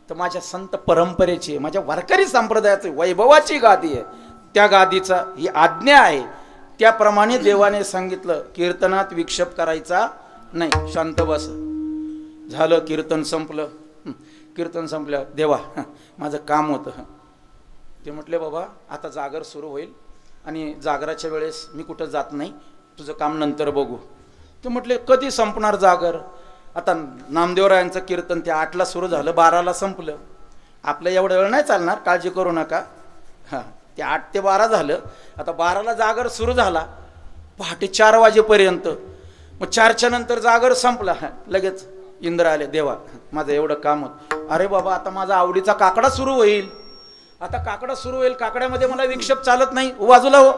S1: तर माझ्या संत परंपरेची आहे, माझ्या वारकरी संप्रदायाची वैभवाची गादी आहे. त्या गादीचा ही आज्ञा आहे. त्याप्रमाणे देवाने सांगितलं कीर्तनात विक्षेप करायचा नाही. शांत बस. झालं कीर्तन संपलं. कीर्तन संपलं. देवा माझं काम होतं. ते म्हटले बाबा आता जागर सुरू होईल आणि जागराच्या वेळेस मी कुठं जात नाही, तुझं काम नंतर बघू. ते म्हटले कधी संपणार जागर? आता नामदेवरायांचं कीर्तन ते 8ला सुरू झालं, 12ला संपलं. आपलं एवढं वेळ नाही चालणार, काळजी करू नका. हां, ते 8 ते 12 झालं. आता 12ला जागर सुरू झाला, पहाटे 4 वाजेपर्यंत. मग 4च्या नंतर जागर संपला. लगेच इंद्र आले. देवा माझं एवढं काम होतं. अरे बाबा आता माझा आवडीचा काकडा सुरू होईल. आता काकडा सुरू होईल, काकड्यामध्ये मला विक्षेप चालत नाही, बाजूला हो.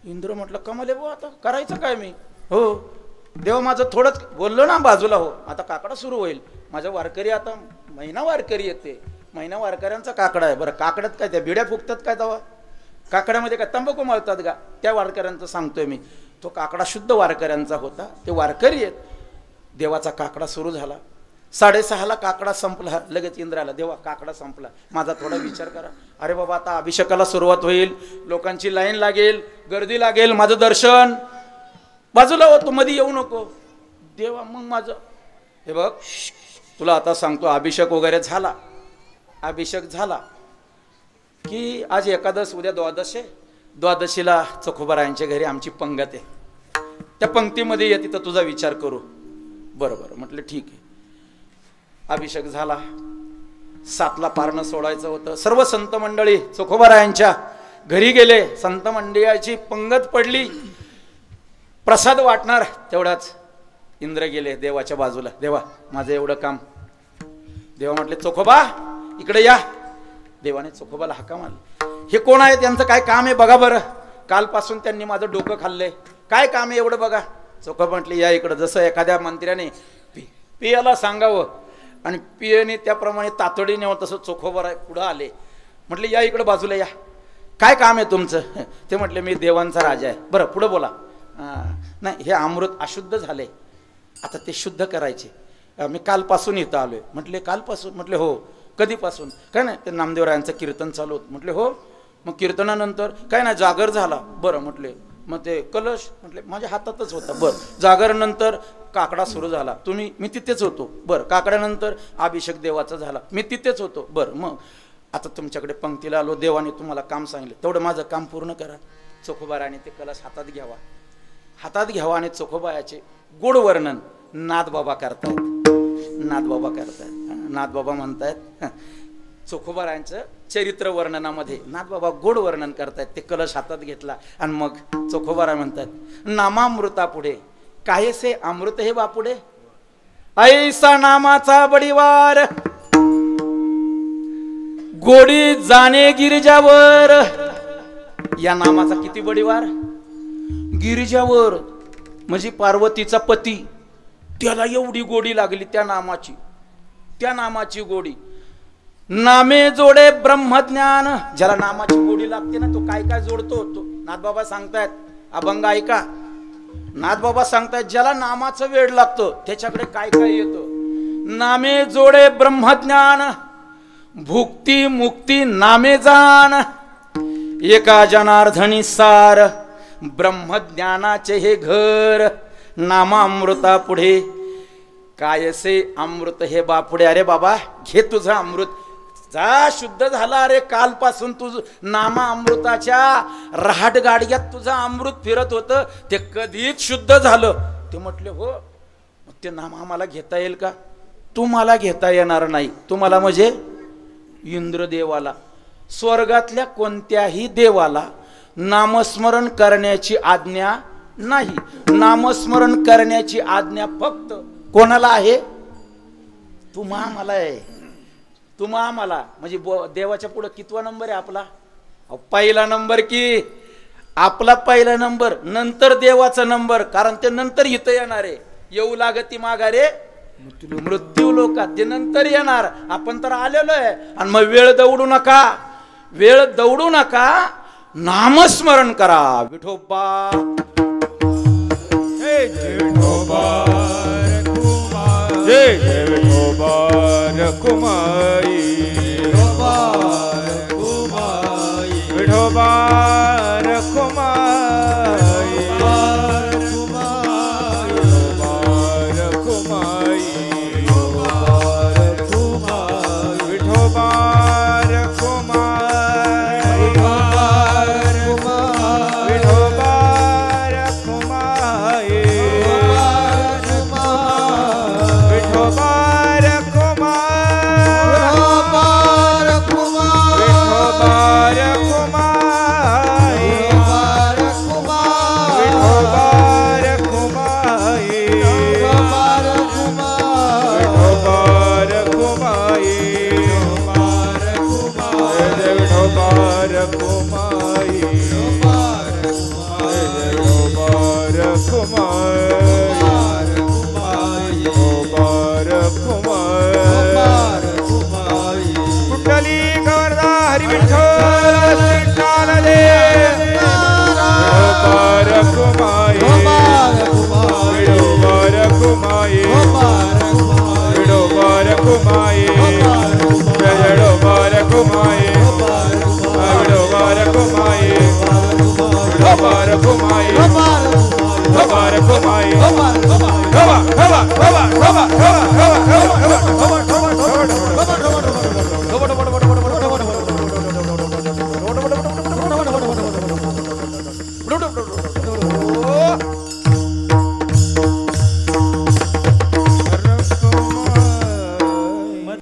S1: इंद्र म्हटलं कमाले भाऊ आता करायचं काय मी? हो देवा माझं थोडंच बोललो ना, बाजूला हो. आता काकडा सुरू होईल. माझ्या वारकरी आता महिना वारकरी येते, महिना वारकऱ्यांचा काकडा आहे. बरं काकड्यात काय त्या बिड्या फुकतात काय तेव्हा? काकड्यामध्ये काय तंबाखू मारतात का? त्या वारकऱ्यांचं सांगतोय मी. तो काकडा शुद्ध वारकऱ्यांचा होता, ते वारकरी आहेत. देवाचा काकडा सुरू झाला. 6:30ला काकडा संपला. लगेच इंद्र आला. देवा काकडा संपला, माझा थोडा विचार करा. अरे बाबा आता अभिषेकाला सुरुवात होईल, लोकांची लाईन लागेल, गर्दी लागेल, माझं दर्शन. बाजूला हो, तू मध्ये येऊ नको. देवा मग माझं हे बघ तुला आता सांगतो, अभिषेक वगैरे झाला. अभिषेक झाला की आज एकादश, उद्या द्वादश आहे. द्वादशीला चोखोबारायांच्या घरी आमची पंगत आहे. त्या पंक्तीमध्ये येते तर तुझा विचार करू. बरोबर म्हटलं ठीक आहे. अभिषेक झाला. 7ला पारणं सोडायचं होतं. सर्व संत मंडळी चोखोबारायांच्या घरी गेले. संत मंडळीची पंगत पडली. प्रसाद वाटणार तेवढाच इंद्र गेले देवाच्या बाजूला. देवा माझं एवढं काम. देवा म्हटले चोखोबा इकडे या. देवाने चोखोबाला हाका मारली. हे कोण आहे, त्यांचं काय काम आहे बघा बरं. कालपासून त्यांनी माझं डोकं खाल्लंय, काय काम आहे एवढं बघा. चोखोबा म्हटले या इकडं. जसं एखाद्या मंत्र्याने पियाला सांगावं आणि पियाने त्याप्रमाणे तातडीने यावं, तसं चोखोबा पुढं आले. म्हटले या इकडं बाजूला या, काय काम आहे तुमचं? ते म्हटले मी देवांचा राजा आहे. बरं पुढं बोला. नाही हे अमृत अशुद्ध झाले, आता ते शुद्ध करायचे. मी कालपासून इथं आलोय. म्हटले कालपासून? म्हटले हो. कधीपासून? काय नाही ते नामदेवरायांचं कीर्तन चालू होतं. म्हटले हो. मग कीर्तनानंतर काय नाही जागर झाला. बरं म्हटले मग ते कलश? म्हटले माझ्या हातातच होता. बरं जागरानंतर काकडा सुरू झाला. तुम्ही? मी तिथेच होतो. बरं काकड्यानंतर अभिषेक देवाचा झाला. मी तिथेच होतो. बरं मग आता तुमच्याकडे पंक्तीला आलो, देवाने तुम्हाला काम सांगितलं तेवढं माझं काम पूर्ण करा. चोखोबाराने ते कलश हातात घ्यावा आणि चोखोबायाचे गोड वर्णन नाथबाबा करतायत. नाथबाबा म्हणतायत चोखोबारायांचं चरित्र वर्णनामध्ये नाथबाबा गोड वर्णन करतायत. ते कलश हातात घेतला आणि मग चोखोबारा म्हणतात नामामृता पुढे कायसे अमृत हे बापुडे, ऐसा नामाचा बडीवार गोडी जाणे गिरिजावर. या नामाचा किती बडीवार? गिरिजावर म्हणजे पार्वतीचा पती, त्याला एवढी गोडी लागली त्या नामाची गोडी. नामे जोडे ब्रह्मज्ञान. ज्याला नामाची गोडी लागते ना तो काय काय जोडतो तो नाथबाबा सांगतायत. अभंग ऐका. नाथबाबा सांगतायत ज्याला नामाचं वेड लागतं त्याच्याकडे काय काय येतं. नामे जोडे ब्रह्मज्ञान, भुक्ती मुक्ती नामे जाण. एका जनार्दनी सार, ब्रह्मज्ञानाचे हे घर. नामामृता पुढे कायसे अमृत हे बापुडे. अरे बाबा घे तुझं अमृत, जा शुद्ध झाला. अरे कालपासून तुझं नामा अमृताच्या रहाट गाडग्यात तुझं अमृत फिरत होतं, ते कधीच शुद्ध झालं. ते म्हटले हो. ते नाम आम्हाला घेता येईल का? तुम्हाला घेता येणार नाही. तुम्हाला म्हणजे इंद्रदेवाला, स्वर्गातल्या कोणत्याही देवाला नामस्मरण करण्याची आज्ञा नाही. नामस्मरण करण्याची आज्ञा फक्त कोणाला आहे? तुम्हा आम्हाला आहे. तुम्हा आम्हाला म्हणजे देवाच्या पुढे कितवा नंबर आहे आपला? पहिला नंबर. की आपला पहिला नंबर, नंतर देवाचा नंबर. कारण ते नंतर इथं येणार आहे. येऊ लागती माघारे मृत्यू लोकात, ते नंतर येणार. आपण तर आलेलो आहे. आणि मग वेळ दौडू नका, नामस्मरण करा. विठोबा
S2: जय जय विठोबा, जय जय विठोबा रखुमाई विठोबा रखुमाई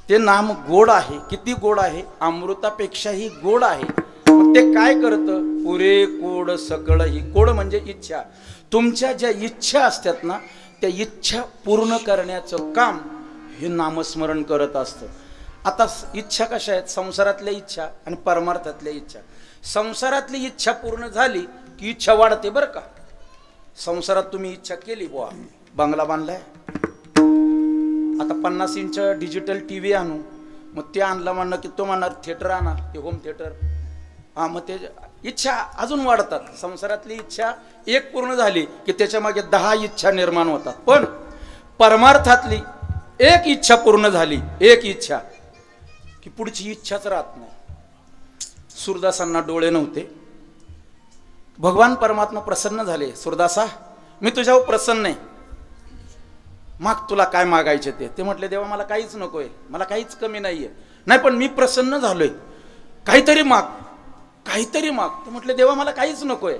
S1: ते नाम गोड आहे, किती गोड आहे, अमृतापेक्षाही गोड आहे. मग ते काय करतं? पुरे कोड सकळ ही. कोड म्हणजे इच्छा. तुमच्या ज्या इच्छा असतात ना, त्या इच्छा पूर्ण करण्याचं काम हे नामस्मरण करत असतं. आता इच्छा कशा आहेत? संसारातल्या इच्छा आणि परमार्थातल्या इच्छा. संसारातली इच्छा पूर्ण झाली की इच्छा वाढते बरं का. संसारात तुम्ही इच्छा केली, बुवा बंगला बांधलाय, आता 50 इंच डिजिटल टीव्ही आणू, मग ते आणलं म्हणणं की तो म्हणणार थिएटर आणा, ते होम थिएटर. हा, मग ते इच्छा अजून वाढतात. संसारातली इच्छा एक पूर्ण झाली की त्याच्या मागे 10 इच्छा निर्माण होतात. पण परमार्थातली एक इच्छा पूर्ण झाली, एक इच्छा, की पुढची इच्छाच राहत नाही. सूरदासांना डोळे नव्हते. भगवान परमात्मा प्रसन्न झाले. सूरदासा, मी तुझ्यावर प्रसन्न आहे, माग तुला काय मागायचे ते. ते म्हटले, देवा मला काहीच नकोय, मला काहीच कमी नाहीये. नाही पण मी प्रसन्न झालोय, काहीतरी माग, काहीतरी माग. ते म्हटले, देवा मला काहीच नकोय.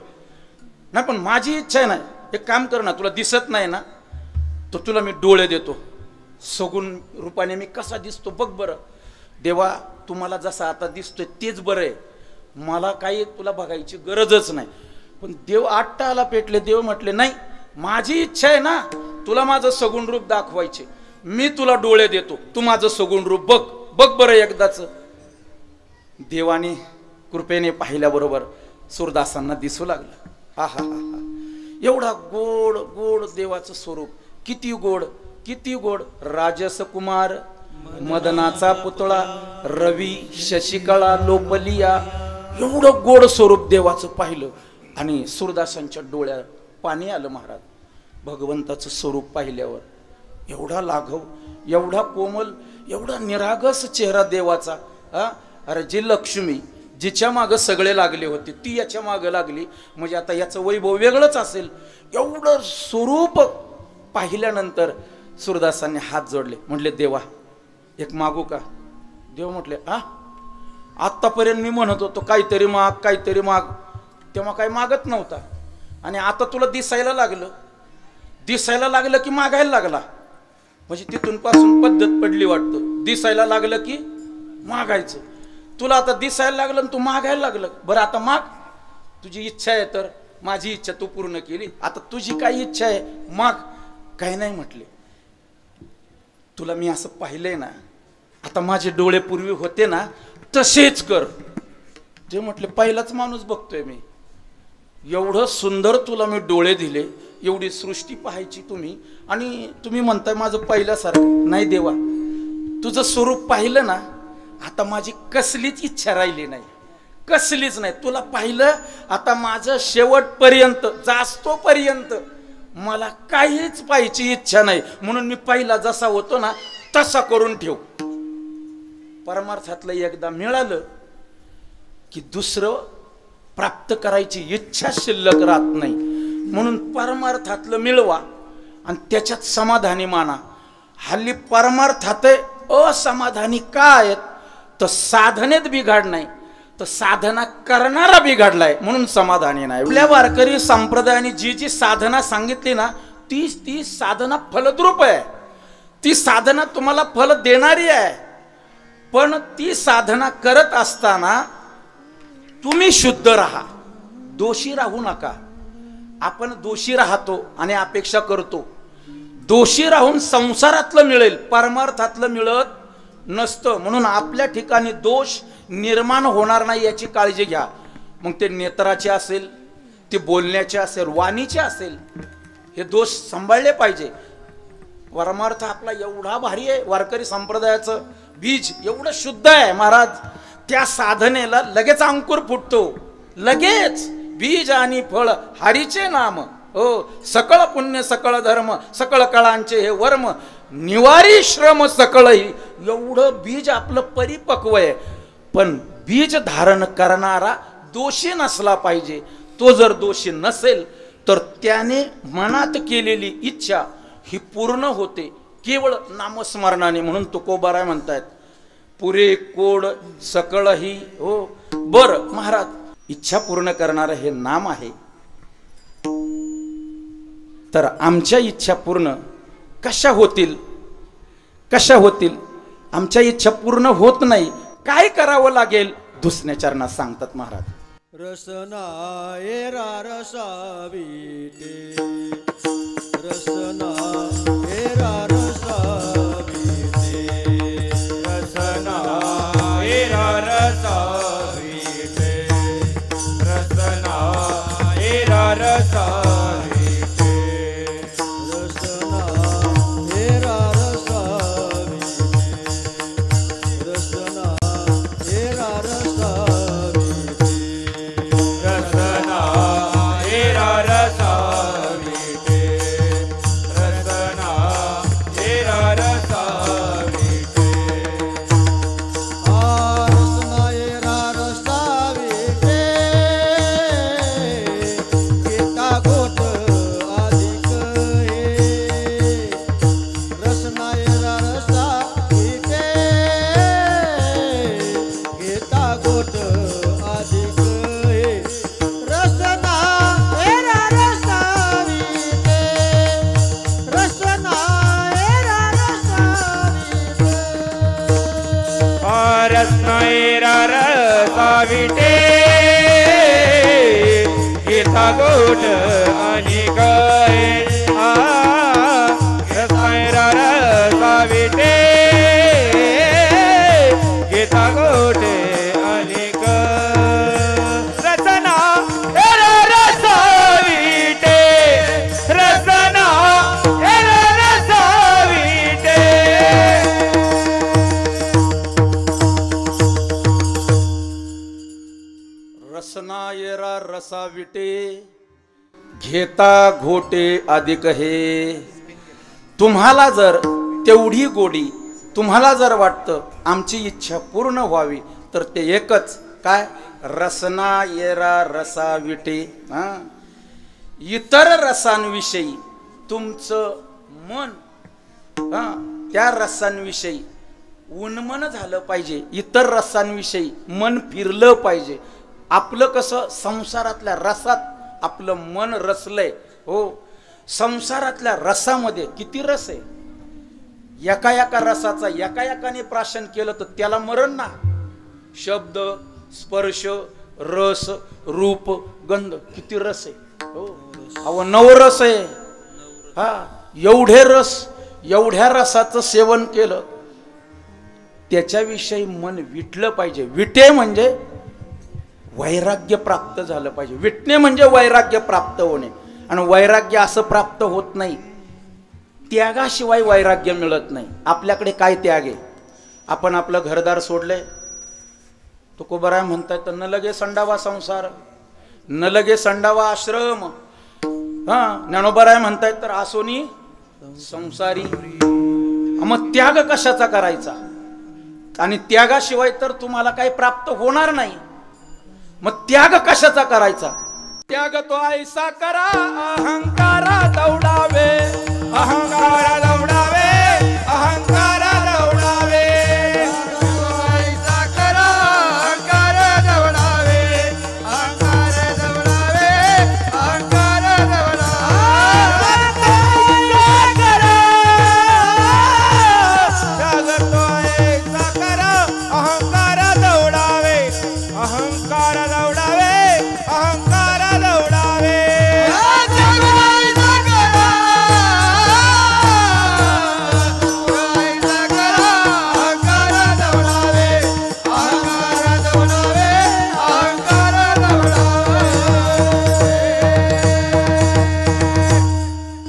S1: नाही पण माझी इच्छा आहे ना, एक काम कर ना, तुला दिसत नाही ना, तो तुला मी डोळे देतो, सगुण रूपाने मी कसा दिसतो बघ बरं. देवा तुम्हाला जसा आता दिसतोय तेच बरं आहे, मला काही तुला बघायची गरजच नाही. पण देव आट्टाला पेटले. देव म्हटले, नाही माझी इच्छा आहे ना, तुला माझं सगुण रूप दाखवायचे, मी तुला डोळे देतो, तू माझं सगुण रूप बघ, बघ बरं एकदाच. देवाने कृपेने पाहिल्याबरोबर सूरदासांना दिसू लागलं. हा हा हा हा, एवढा गोड गोड देवाचं स्वरूप, किती गोड, किती गोड. राजसकुमार मदनाचा पुतळा, रवी शशिकळा लोपलिया, एवढं गोड स्वरूप देवाचं पाहिलं आणि सूरदासांच्या डोळ्यात पाणी आलं. महाराज, भगवंताचं स्वरूप पाहिल्यावर एवढा लाघव, एवढा कोमल, एवढा निरागस चेहरा देवाचा. अरे जी लक्ष्मी जिच्या मागं सगळे लागले होते ती याच्या मागं लागली, म्हणजे आता याचं वैभव वेगळंच असेल. एवढं स्वरूप पाहिल्यानंतर सूरदासांनी हात जोडले, म्हटले, देवा एक मागू का? देव म्हटले, आत्तापर्यंत मी म्हणत होतो काहीतरी माग, काहीतरी माग, तेव्हा काही मागत नव्हता, आणि आता तुला दिसायला लागलं, दिसायला लागलं की मागायला लागला. म्हणजे तिथून पासून पद्धत पडली वाटतं, दिसायला लागलं की मागायचं. तुला आता दिसायला लागलं आणि तू मागायला लागलं. बरं आता माग, तुझी इच्छा आहे तर माझी इच्छा तू पूर्ण केली, आता तुझी काय इच्छा आहे माग. काही नाही म्हटले, तुला मी असं पाहिलंय ना, आता माझे डोळे पूर्वी होते ना तसेच कर. ते म्हटले, पहिलाच माणूस बघतोय मी, एवढं सुंदर तुला मी डोळे दिले, एवढी सृष्टी पाहायची तुम्ही, आणि तुम्ही म्हणताय माझं पहिल्यासारखं. नाही देवा, तुझं स्वरूप पाहिलं ना, आता माझी कसलीच इच्छा राहिली नाही, कसलीच नाही. तुला पाहिलं, आता माझं शेवटपर्यंत जास्तोपर्यंत मला काहीच पाहायची इच्छा नाही, म्हणून मी पहिला जसा होतो ना तसा करून ठेव. परमार्थातलं एकदा मिळालं की दुसरं प्राप्त करायची इच्छा शिल्लक राहत नाही. म्हणून परमार्थातलं मिळवा आणि त्याच्यात समाधानी माना. हल्ली परमार्थात असमाधानी का आहेत तर साधनेत बिघाड नाही तर साधना करणारा बिघडलाय म्हणून समाधानी नाही. आपल्या वारकरी संप्रदायाने जी जी साधना सांगितली ना ती साधना फलद्रूप आहे. ती साधना तुम्हाला फल देणारी आहे. पण ती साधना करत असताना तुम्ही शुद्ध राहा, दोषी राहू नका. आपण दोषी राहतो आणि अपेक्षा करतो. दोषी राहून संसारातलं मिळेल, परमार्थातलं मिळत नसतं. म्हणून आपल्या ठिकाणी दोष निर्माण होणार नाही याची काळजी घ्या. मग ते नेत्राचे असेल, ते बोलण्याचे असेल, वाणीचे असेल, हे दोष सांभाळले पाहिजे. परमार्थ आपला एवढा भारी आहे, वारकरी संप्रदायाचं बीज एवढं शुद्ध आहे महाराज. त्या साधनेला लगेच अंकुर फुटतो, लगेच बीज आणि फळ हरीचे नाम. हो, सकळ पुण्य सकळ धर्म सकळ कळांचे हे वर्म निवारी श्रम सकळही. एवढं बीज आपलं परिपक्व आहे. पण बीज धारण करणारा दोषी नसला पाहिजे. तो जर दोषी नसेल तर त्याने मनात केलेली इच्छा ही पूर्ण होते केवळ नामस्मरणाने. म्हणून तुकोबाराय म्हणतायत पुरे कोड सकळ ही. हो बर महाराज, इच्छा पूर्ण करणारं हे नाम आहे. तर आमच्या इच्छा पूर्ण कशा होतील, कशा होतील? आमच्या इच्छा पूर्ण होत नाही, काय करावं लागेल? दुसऱ्या चरणात सांगतात महाराज.
S3: रसना एरा रसाविते, रसना एरा रसाविते,
S2: रसना एरा रसाविते, रसना एरा रसाविते,
S3: रसना एरा रसाविते, रसना एरा रसाविते,
S2: रसना एरा रसाविते, रसना एरा रसाविते.
S3: रसना एरा रसाविते, गीता गोट अधिक हे. रसना एरा रसाविते, गीता गोट अधिक हे. रसना एरा रसाविते, रसना एरा रसाविते.
S2: रसना एरा रसाविते, गीता गोट अनेक हे. रसना एरा रसाविते, गीता गोट अनेक. रसना एरा रसाविते, रसना एरा रसाविते.
S1: रसना येरा रसाविटे, घेता घोटे अधिक हे. तुम्हाला जर तेवढी गोडी, तुम्हाला जर वाटतं आमची इच्छा पूर्ण व्हावी तर ते एकच काय? रसना येरा रसाविटे. इतर रसांविषयी तुमचं मन त्या रसांविषयी उन्मन झालं पाहिजे. इतर रसांविषयी मन फिरलं पाहिजे. आपलं कसं संसारातल्या रसात आपलं मन रसलंय. हो, संसारातल्या रसामध्ये किती रस आहे. एका एका रसाचा एका एकाने प्राशन केलं तर त्याला मरण ना. शब्द, स्पर्श, रस, रूप, गंध, किती रस आहे. हो, अहो नवरस आहे. हा, एवढे रस, एवढ्या रसाचं सेवन केलं त्याच्याविषयी मन विटलं पाहिजे. विटे म्हणजे वैराग्य प्राप्त झालं पाहिजे. विटणे म्हणजे वैराग्य प्राप्त होणे. आणि वैराग्य असं प्राप्त होत नाही, त्यागाशिवाय वैराग्य मिळत नाही. आपल्याकडे काय त्याग आहे? आपण आपलं घरदार सोडले. तुकोबाराय म्हणताय तर न लगे संडावा संसार, न लगे संडावा आश्रम. ज्ञानोबाराय म्हणताय तर आसोनी संसारी. मग त्याग कशाचा करायचा? आणि त्यागाशिवाय तर तुम्हाला काही प्राप्त होणार नाही. मग त्याग कशाचा करायचा? त्याग तो ऐसा करा अहंकारा दौडावे,
S2: अहंकार दौडावे, अहंकार दौडावे, ऐसा करा अहंकार दौडावे, अहंकार दौडावे, अहंकार दौडावे, त्याग तो ऐसा करा अहंकार दौडावे, अहंकार दौडावे, अहंकार दौडावे,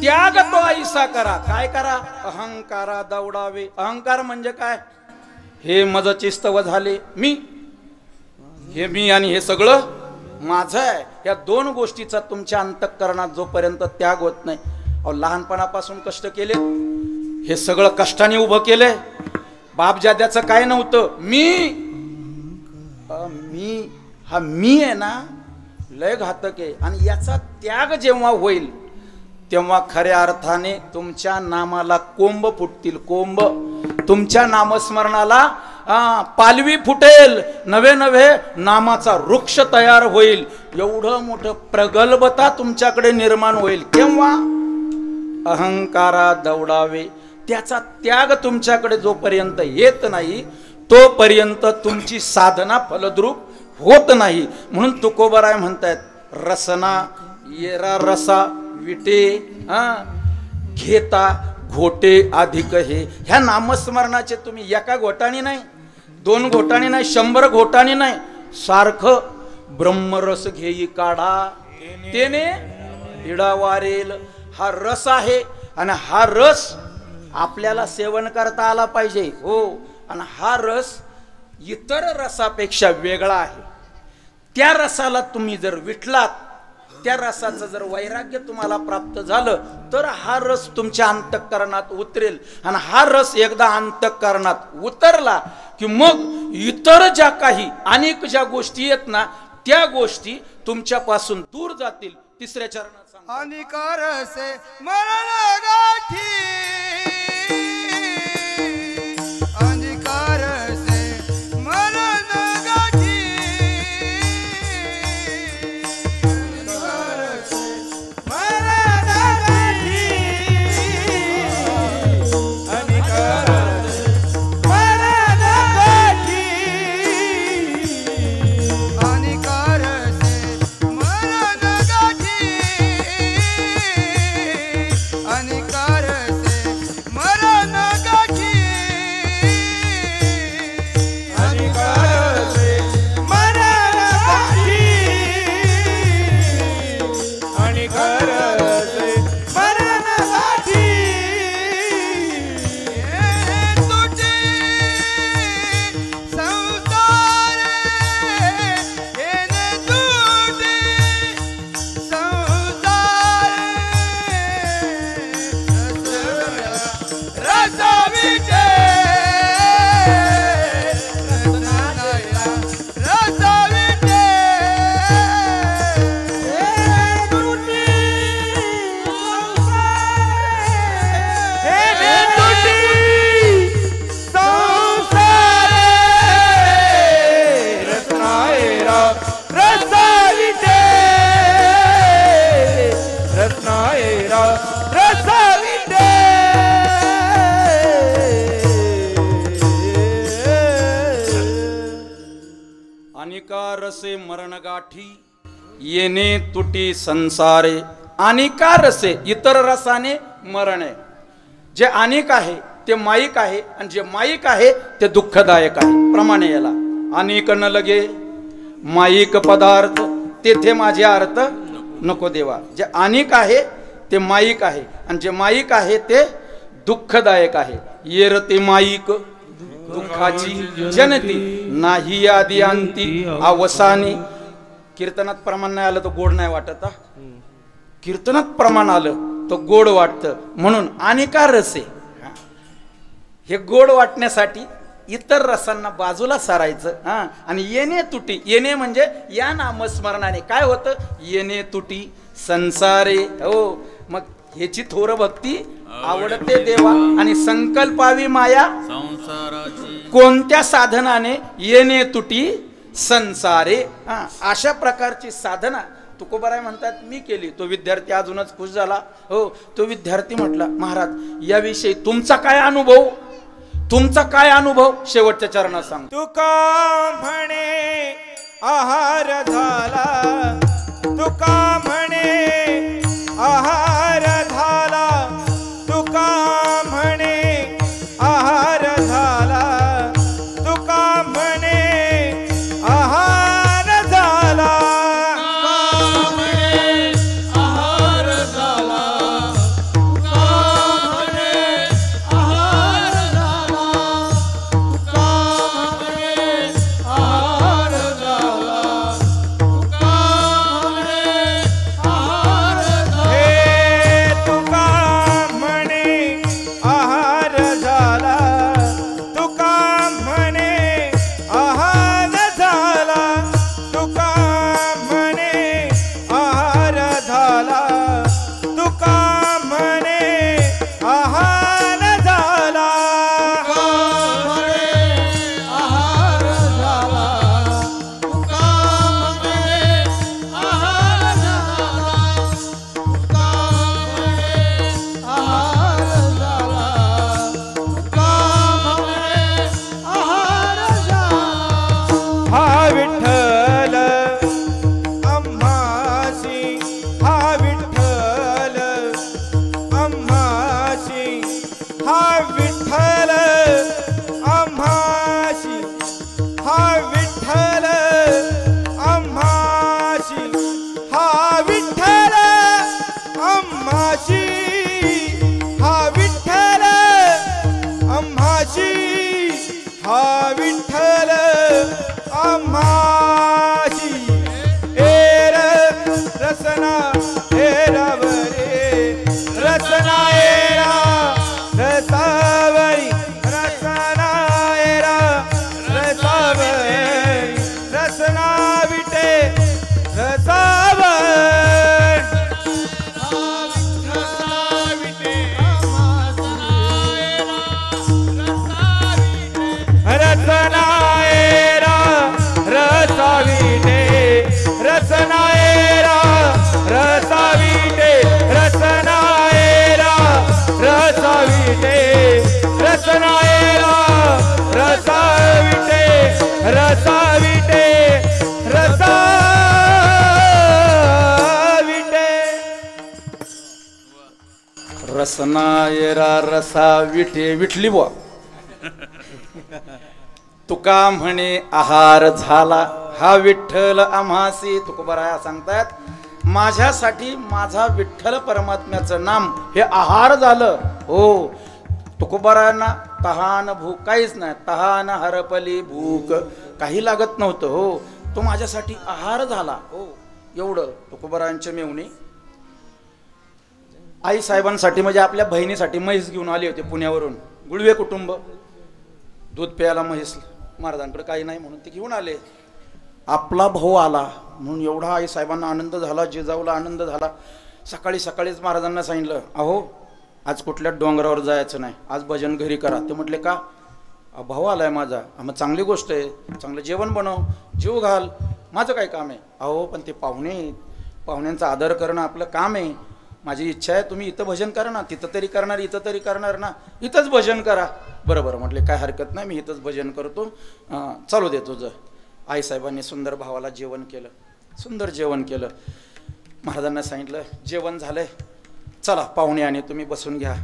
S1: त्याग तो ऐसा करा. काय करा? अहंकारा दौडावे. अहंकार म्हणजे काय? हे मज चिस्तव झाले मी, हे मी आणि हे सगळं माझं आहे. या दोन गोष्टीचा तुमच्या अंतःकरणात जोपर्यंत त्याग होत नाही. अहो लहानपणापासून कष्ट केले, हे सगळं कष्टाने उभं केलंय. बाप जाद्याचं काय नव्हतं. मी हा मी आहे ना, लय घातक आहे. आणि याचा त्याग जेव्हा होईल तेव्हा खऱ्या अर्थाने तुमच्या नामाला कोंब फुटतील. कोंब. तुमच्या नामस्मरणाला पालवी फुटेल. नवे नवे नामाचा वृक्ष तयार होईल. एवढं मोठं प्रगल्भता तुमच्याकडे निर्माण होईल. केव्हा? अहंकारा दौडावे. त्याचा त्याग तुमच्याकडे जोपर्यंत येत नाही तोपर्यंत तुमची साधना फलद्रूप होत नाही. म्हणून तुकोबाराय म्हणतायत रसना येरा रसा विटे घेता घोटे अधिक हे. ह्या नामस्मरणाचे तुम्ही एका घोटाने नाही, 2 घोटाने नाही, 100 घोटाने नाही, सारखं ब्रह्मरस घेई काढा तेने हिडा वारेल. हा रस आहे आणि हा रस आपल्याला सेवन करता आला पाहिजे. हो. आणि हा रस इतर रसापेक्षा वेगळा आहे. त्या रसाला तुम्ही जर विटलात, त्या रसाचं जर वैराग्य तुम्हाला प्राप्त झालं तर हा रस तुमच्या अंतःकरणात उतरेल. आणि हा रस एकदा अंतःकरणात उतरला की मग इतर ज्या काही अनेक ज्या गोष्टी आहेत ना, त्या गोष्टी तुमच्यापासून दूर जातील. तिसऱ्या चरणात सांगा.
S2: अनिकार से मरण गाठी, अनिकार से मरण गाठी, अनिकार से मरण गाठी, अनिकार से मरण गाठी, अनिकार से मरण गाठी, अनिकार से मरण गाठी, अनिकार से मरण गाठी, अनिकार से मरण गाठी, ये तुझे संसार, ये तुझे संसार, रसा विटे, रसनाया, रसा विटे, हे तुझी संसार, रसनाया, रसा विटे, रसनाया, रसा विटे.
S1: अनिकार से मरण गाठी येणे तुटी संसारे. अनिकार से इतर रसाने मरण आहे. जे अनेक आहे ते माईक आहे आणि जे माईक आहे ते दुःखदायक आहे. प्रमाणे याला अनेक न लगे माईक पदार्थ तेथे माझे अर्थ नको देवा. जे अनेक आहे ते माईक आहे आणि जे माईक आहे ते दुःखदायक आहे. येर ते माईक दुःखाची जनती नाही आदी अंती अवसानी. कीर्तनात प्रमाण नाही आलं तर गोड नाही वाटत. कीर्तनात प्रमाण आलं तर गोड वाटतं. म्हणून अनिकार रसे हे गोड वाटण्यासाठी इतर रसांना बाजूला सारायचं हा. आणि येणे तुटी, येणे म्हणजे या नामस्मरणाने काय होतं, येणे तुटी संसारे. हो, मग ह्याची थोर भक्ती आवडते देवा. आणि संकल्पावी माया
S4: संसाराची
S1: कोणत्या साधनाने, येणे तुटी संसारे. हा, अशा प्रकारची साधना तुकोबाराय म्हणतात मी केली. तो विद्यार्थी अजूनच खुश झाला. हो, तो विद्यार्थी म्हटला महाराज याविषयी तुमचा काय अनुभव, तुमचा काय अनुभव शेवटच्या चरणात सांग.
S2: तुका म्हणे आहार झाला, तुका म्हणे आहार झाला, तुका म्हणे आहार झाला, तुका म्हणे आहार झाला.
S1: रसनायरा रसा विठे विठली बुवा. तुका म्हणे आहार झाला, हा विठ्ठल आम्हासी. तुकोबाराया सांगतात माझ्यासाठी माझा विठ्ठल परमात्म्याचं नाम हे आहार झालं. हो, तुकोबारायांना तहान भूक काहीच नाही, तहान हरपली भूक काही लागत नव्हतं. हो, तो माझ्यासाठी आहार झाला. हो, एवढं तुकोबारायांच्या मेवणी आई साहेबांसाठी म्हणजे आपल्या बहिणीसाठी म्हैस घेऊन आले होते पुण्यावरून. गुळवे कुटुंब, दूध प्यायला म्हैस महाराजांकडे काही नाही म्हणून ते घेऊन आले. आपला भाऊ आला म्हणून एवढा आई साहेबांना आनंद झाला, जिजाऊला आनंद झाला. सकाळी सकाळीच महाराजांना सांगितलं अहो आज कुठल्या डोंगरावर जायचं नाही, आज भजन घरी करा. ते म्हटले का? भाऊ आलाय माझा. मग चांगली गोष्ट आहे, चांगलं जेवण बनव, जीव घाल, माझं काय काम आहे. अहो पण ते पाहुण्यांचा आदर करणं आपलं काम आहे. माझी इच्छा आहे तुम्ही इथं भजन करा ना, तिथं तरी करणार, इथं तरी करणार ना, इथंच भजन करा. बरोबर म्हटले काय हरकत नाही, मी इथंच भजन करतो, चालू दे तुझं. आईसाहेबांनी सुंदर भावाला जेवण केलं, सुंदर जेवण केलं. महाराजांना सांगितलं जेवण झालंय, चला पाहुणे आणि तुम्ही बसून घ्या.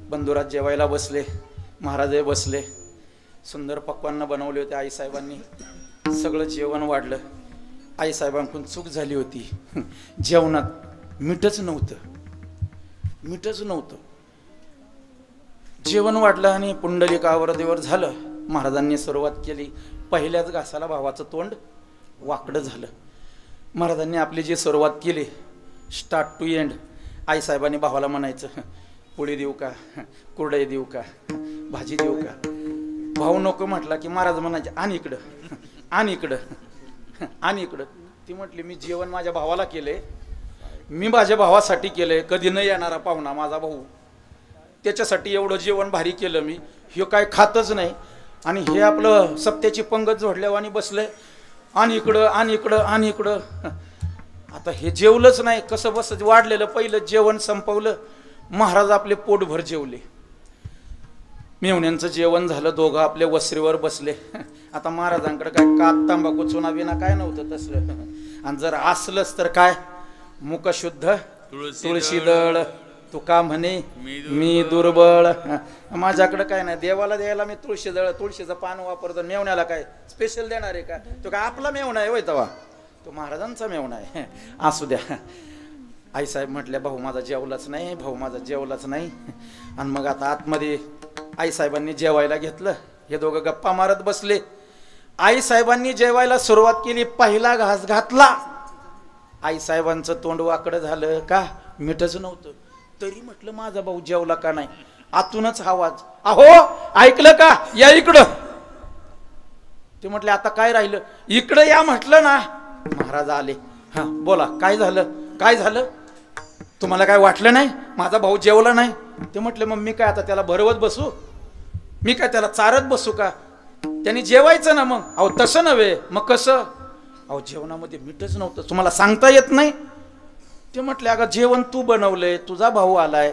S1: बंधुरात जेवायला बसले, महाराजही बसले. सुंदर पक्वान्न बनवले होते आईसाहेबांनी, सगळं जेवण वाढलं. आईसाहेबांकडून चूक झाली होती, जेवणात मीठच नव्हतं, मीठच नव्हतं. जेवण वाढलं आणि पुंडलिकावर देवर झालं. महाराजांनी सुरुवात केली, पहिल्याच घासाला भावाचं तोंड वाकडं झालं. महाराजांनी आपली जी सुरुवात केली स्टार्ट टू एंड, आईसाहेबांनी भावाला म्हणायचं पोळी देऊ का, कुरडई देऊ का, भाजी देऊ का. भाऊ नको म्हटला की महाराज म्हणायचे आणि इकडं आणि इकडं आणि इकडं. ती म्हटली मी जेवण माझ्या भावाला केले, मी माझ्या भावासाठी केलंय, कधी न येणारा पाहुणा माझा भाऊ, त्याच्यासाठी एवढं जेवण भारी केलं मी, हे काय खातच नाही. आणि हे आपलं सप्त्याची पंगत जोडल्यावर आणि बसलंय आणि इकडं आणि इकडं आणि इकडं. आता हे जेवलंच नाही, कसं बस वाढलेलं पहिलं जेवण संपवलं, महाराज आपले पोटभर जेवले, मेवण्यांचं जेवण झालं, दोघं आपल्या वसरीवर बसले. आता महाराजांकडे काय कात तांबाखू चुना बिना काय नव्हतं तसलं, आणि जर असलंच तर काय मुखशुद्ध तुळशी दळ, तुका म्हणे मी दुर्बळ. माझ्याकडे काय नाही, देवाला द्यायला मी तुळशी दळ तुळशीचं पान वापरतो, मेवण्याला काय स्पेशल देणार आहे का? तो काय आपला मेवणा आहे होय तवा, तो महाराजांचा मेवणा आहे. असू द्या. आईसाहेब म्हटल्या भाऊ माझा जेवलाच नाही, भाऊ माझा जेवलाच नाही. आणि मग आता आतमध्ये आईसाहेबांनी जेवायला घेतलं, हे दोघं गप्पा मारत बसले. आईसाहेबांनी जेवायला सुरुवात केली, पहिला घास घातला, आईसाहेबांचं तोंड वाकडं झालं, का मीठच नव्हतं. तरी म्हटलं माझा भाऊ जेवला का नाही, आतूनच आवाज, अहो ऐकलं का, या इकडं. ते म्हटले आता काय राहिलं, इकडं या म्हटलं ना. महाराज आले, हा बोला काय झालं, काय झालं, तुम्हाला काय वाटलं नाही माझा भाऊ जेवला नाही? ते म्हटले मग मी काय आता त्याला भरवत बसू, मी काय त्याला चारत बसू का, त्यांनी जेवायचं ना. मग अहो तसं नव्हे, मग कसं, अहो जेवणामध्ये मीठच नव्हतं, तुम्हाला सांगता येत नाही. ते म्हटले अगं जेवण तू बनवलंय, तुझा भाऊ आलाय,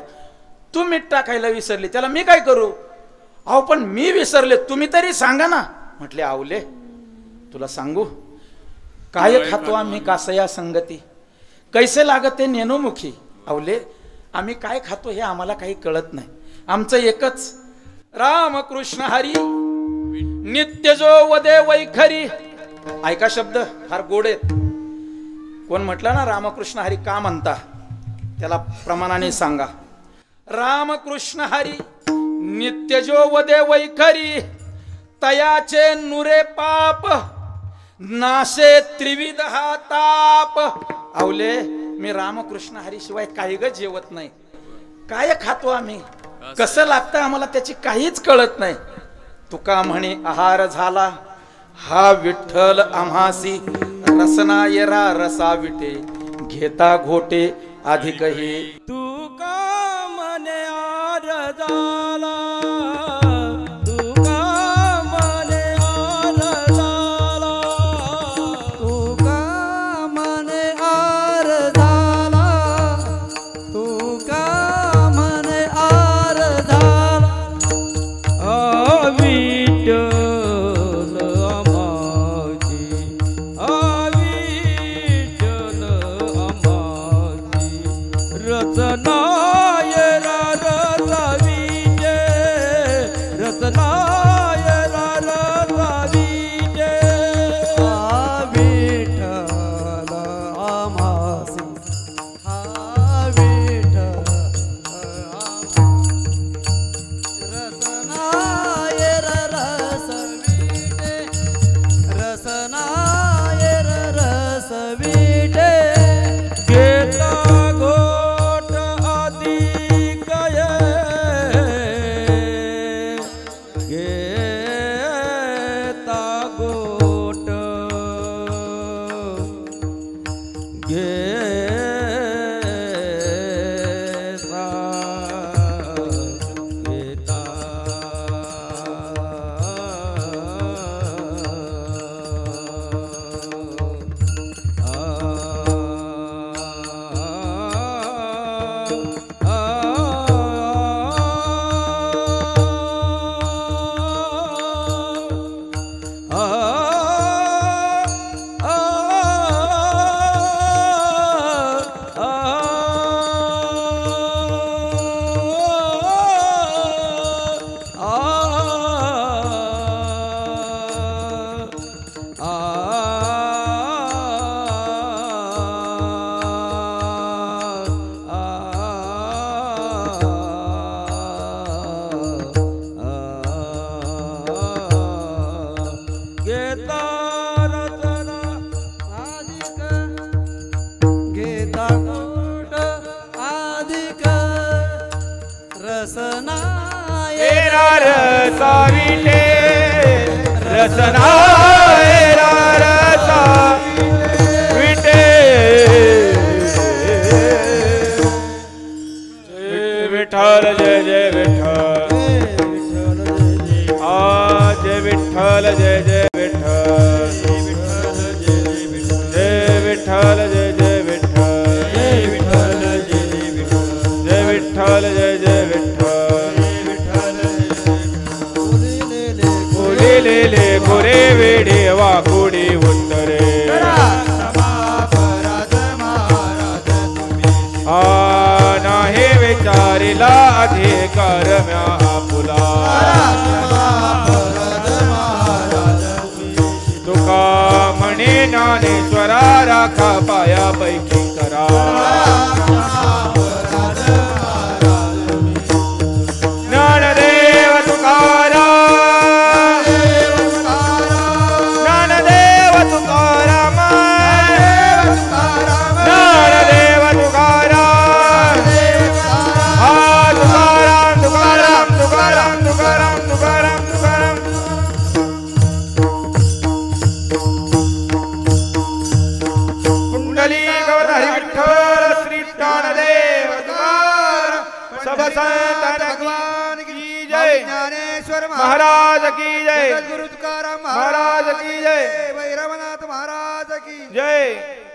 S1: तू मीठ टाकायला विसरले, त्याला मी काय करू? अहो पण मी विसरले, तुम्ही तरी सांगा ना. म्हटले आवले तुला सांगू, काय खातो आम्ही कासया संगती, कैसे लागते नेनोमुखी. आवले आम्ही काय खातो हे आम्हाला काही कळत नाही, आमचं एकच रामकृष्ण हरी नित्य जो वदे वैखरी. ऐका शब्द फार गोड आहेत. कोण म्हटलं ना रामकृष्ण हरी का म्हणता, त्याला प्रमाणाने सांगा. रामकृष्ण हरी नित्य जो वदे वैखरी, तयाचे नुरे पाप नाशे त्रिविध हा ताप. आवले मी रामकृष्ण हरी शिवाय काही ग जेवत नाही, काय खातो आम्ही, कसं लागतं आम्हाला त्याची काहीच कळत नाही. तुका म्हणे आहार झाला हा विठ्ठल आम्हासी, रसनायरा रसा विटे घेता घोटे अधिकही.
S2: तुका म्हणे आहार झाला, तुका म्हणे आहार झाला,
S3: तुका म्हणे आर झाला, तुका म्हणे आर झाला.
S2: विठ्ठल आम्हाची, विठ्ठल आम्हाची, रचनायरा रसा विटे, रचनायरा रसा विटे.
S3: विठ्ठल आम्हासी, विठ्ठल रसनायर रस विटे, रसनायर रस विटे.
S2: घेता घोट अधिक घेता घोट घेता घेता रचना
S3: अधिक घेता कोट अधिक रसनायर
S2: रसा विटे. रसना रसा विटे विठ्ठल जय जय विठ्ठल जय विठ्ठल जय जय विठ्ठल जय विठ्ठल जय जय विठ्ठल जय विठ्ठल जय जय विठ्ठल ले गोरे वेडे वाकुडी उत्तरे नाही विचारिला अधिकार म्या आपुला तुका म्हणे ज्ञानेश्वरा राखा पायापैकी करा ज्ञानदेव तुकाराम ज्ञानदेव तुकाराम ज्ञानदेव तुकाराम हा तुकाराम तुकाराम तुकाराम तुकाराम तुकाराम तुकाराम कुंडली गवधारी विठ्ठल श्री ज्ञानदेव तुकाराम सब संतान भगवान की जय
S3: ज्ञानेश्वर
S2: महाराज की जय
S3: गुरु तुकाराम
S2: महाराज की जय
S3: भैरवनाथ महाराज की
S2: जय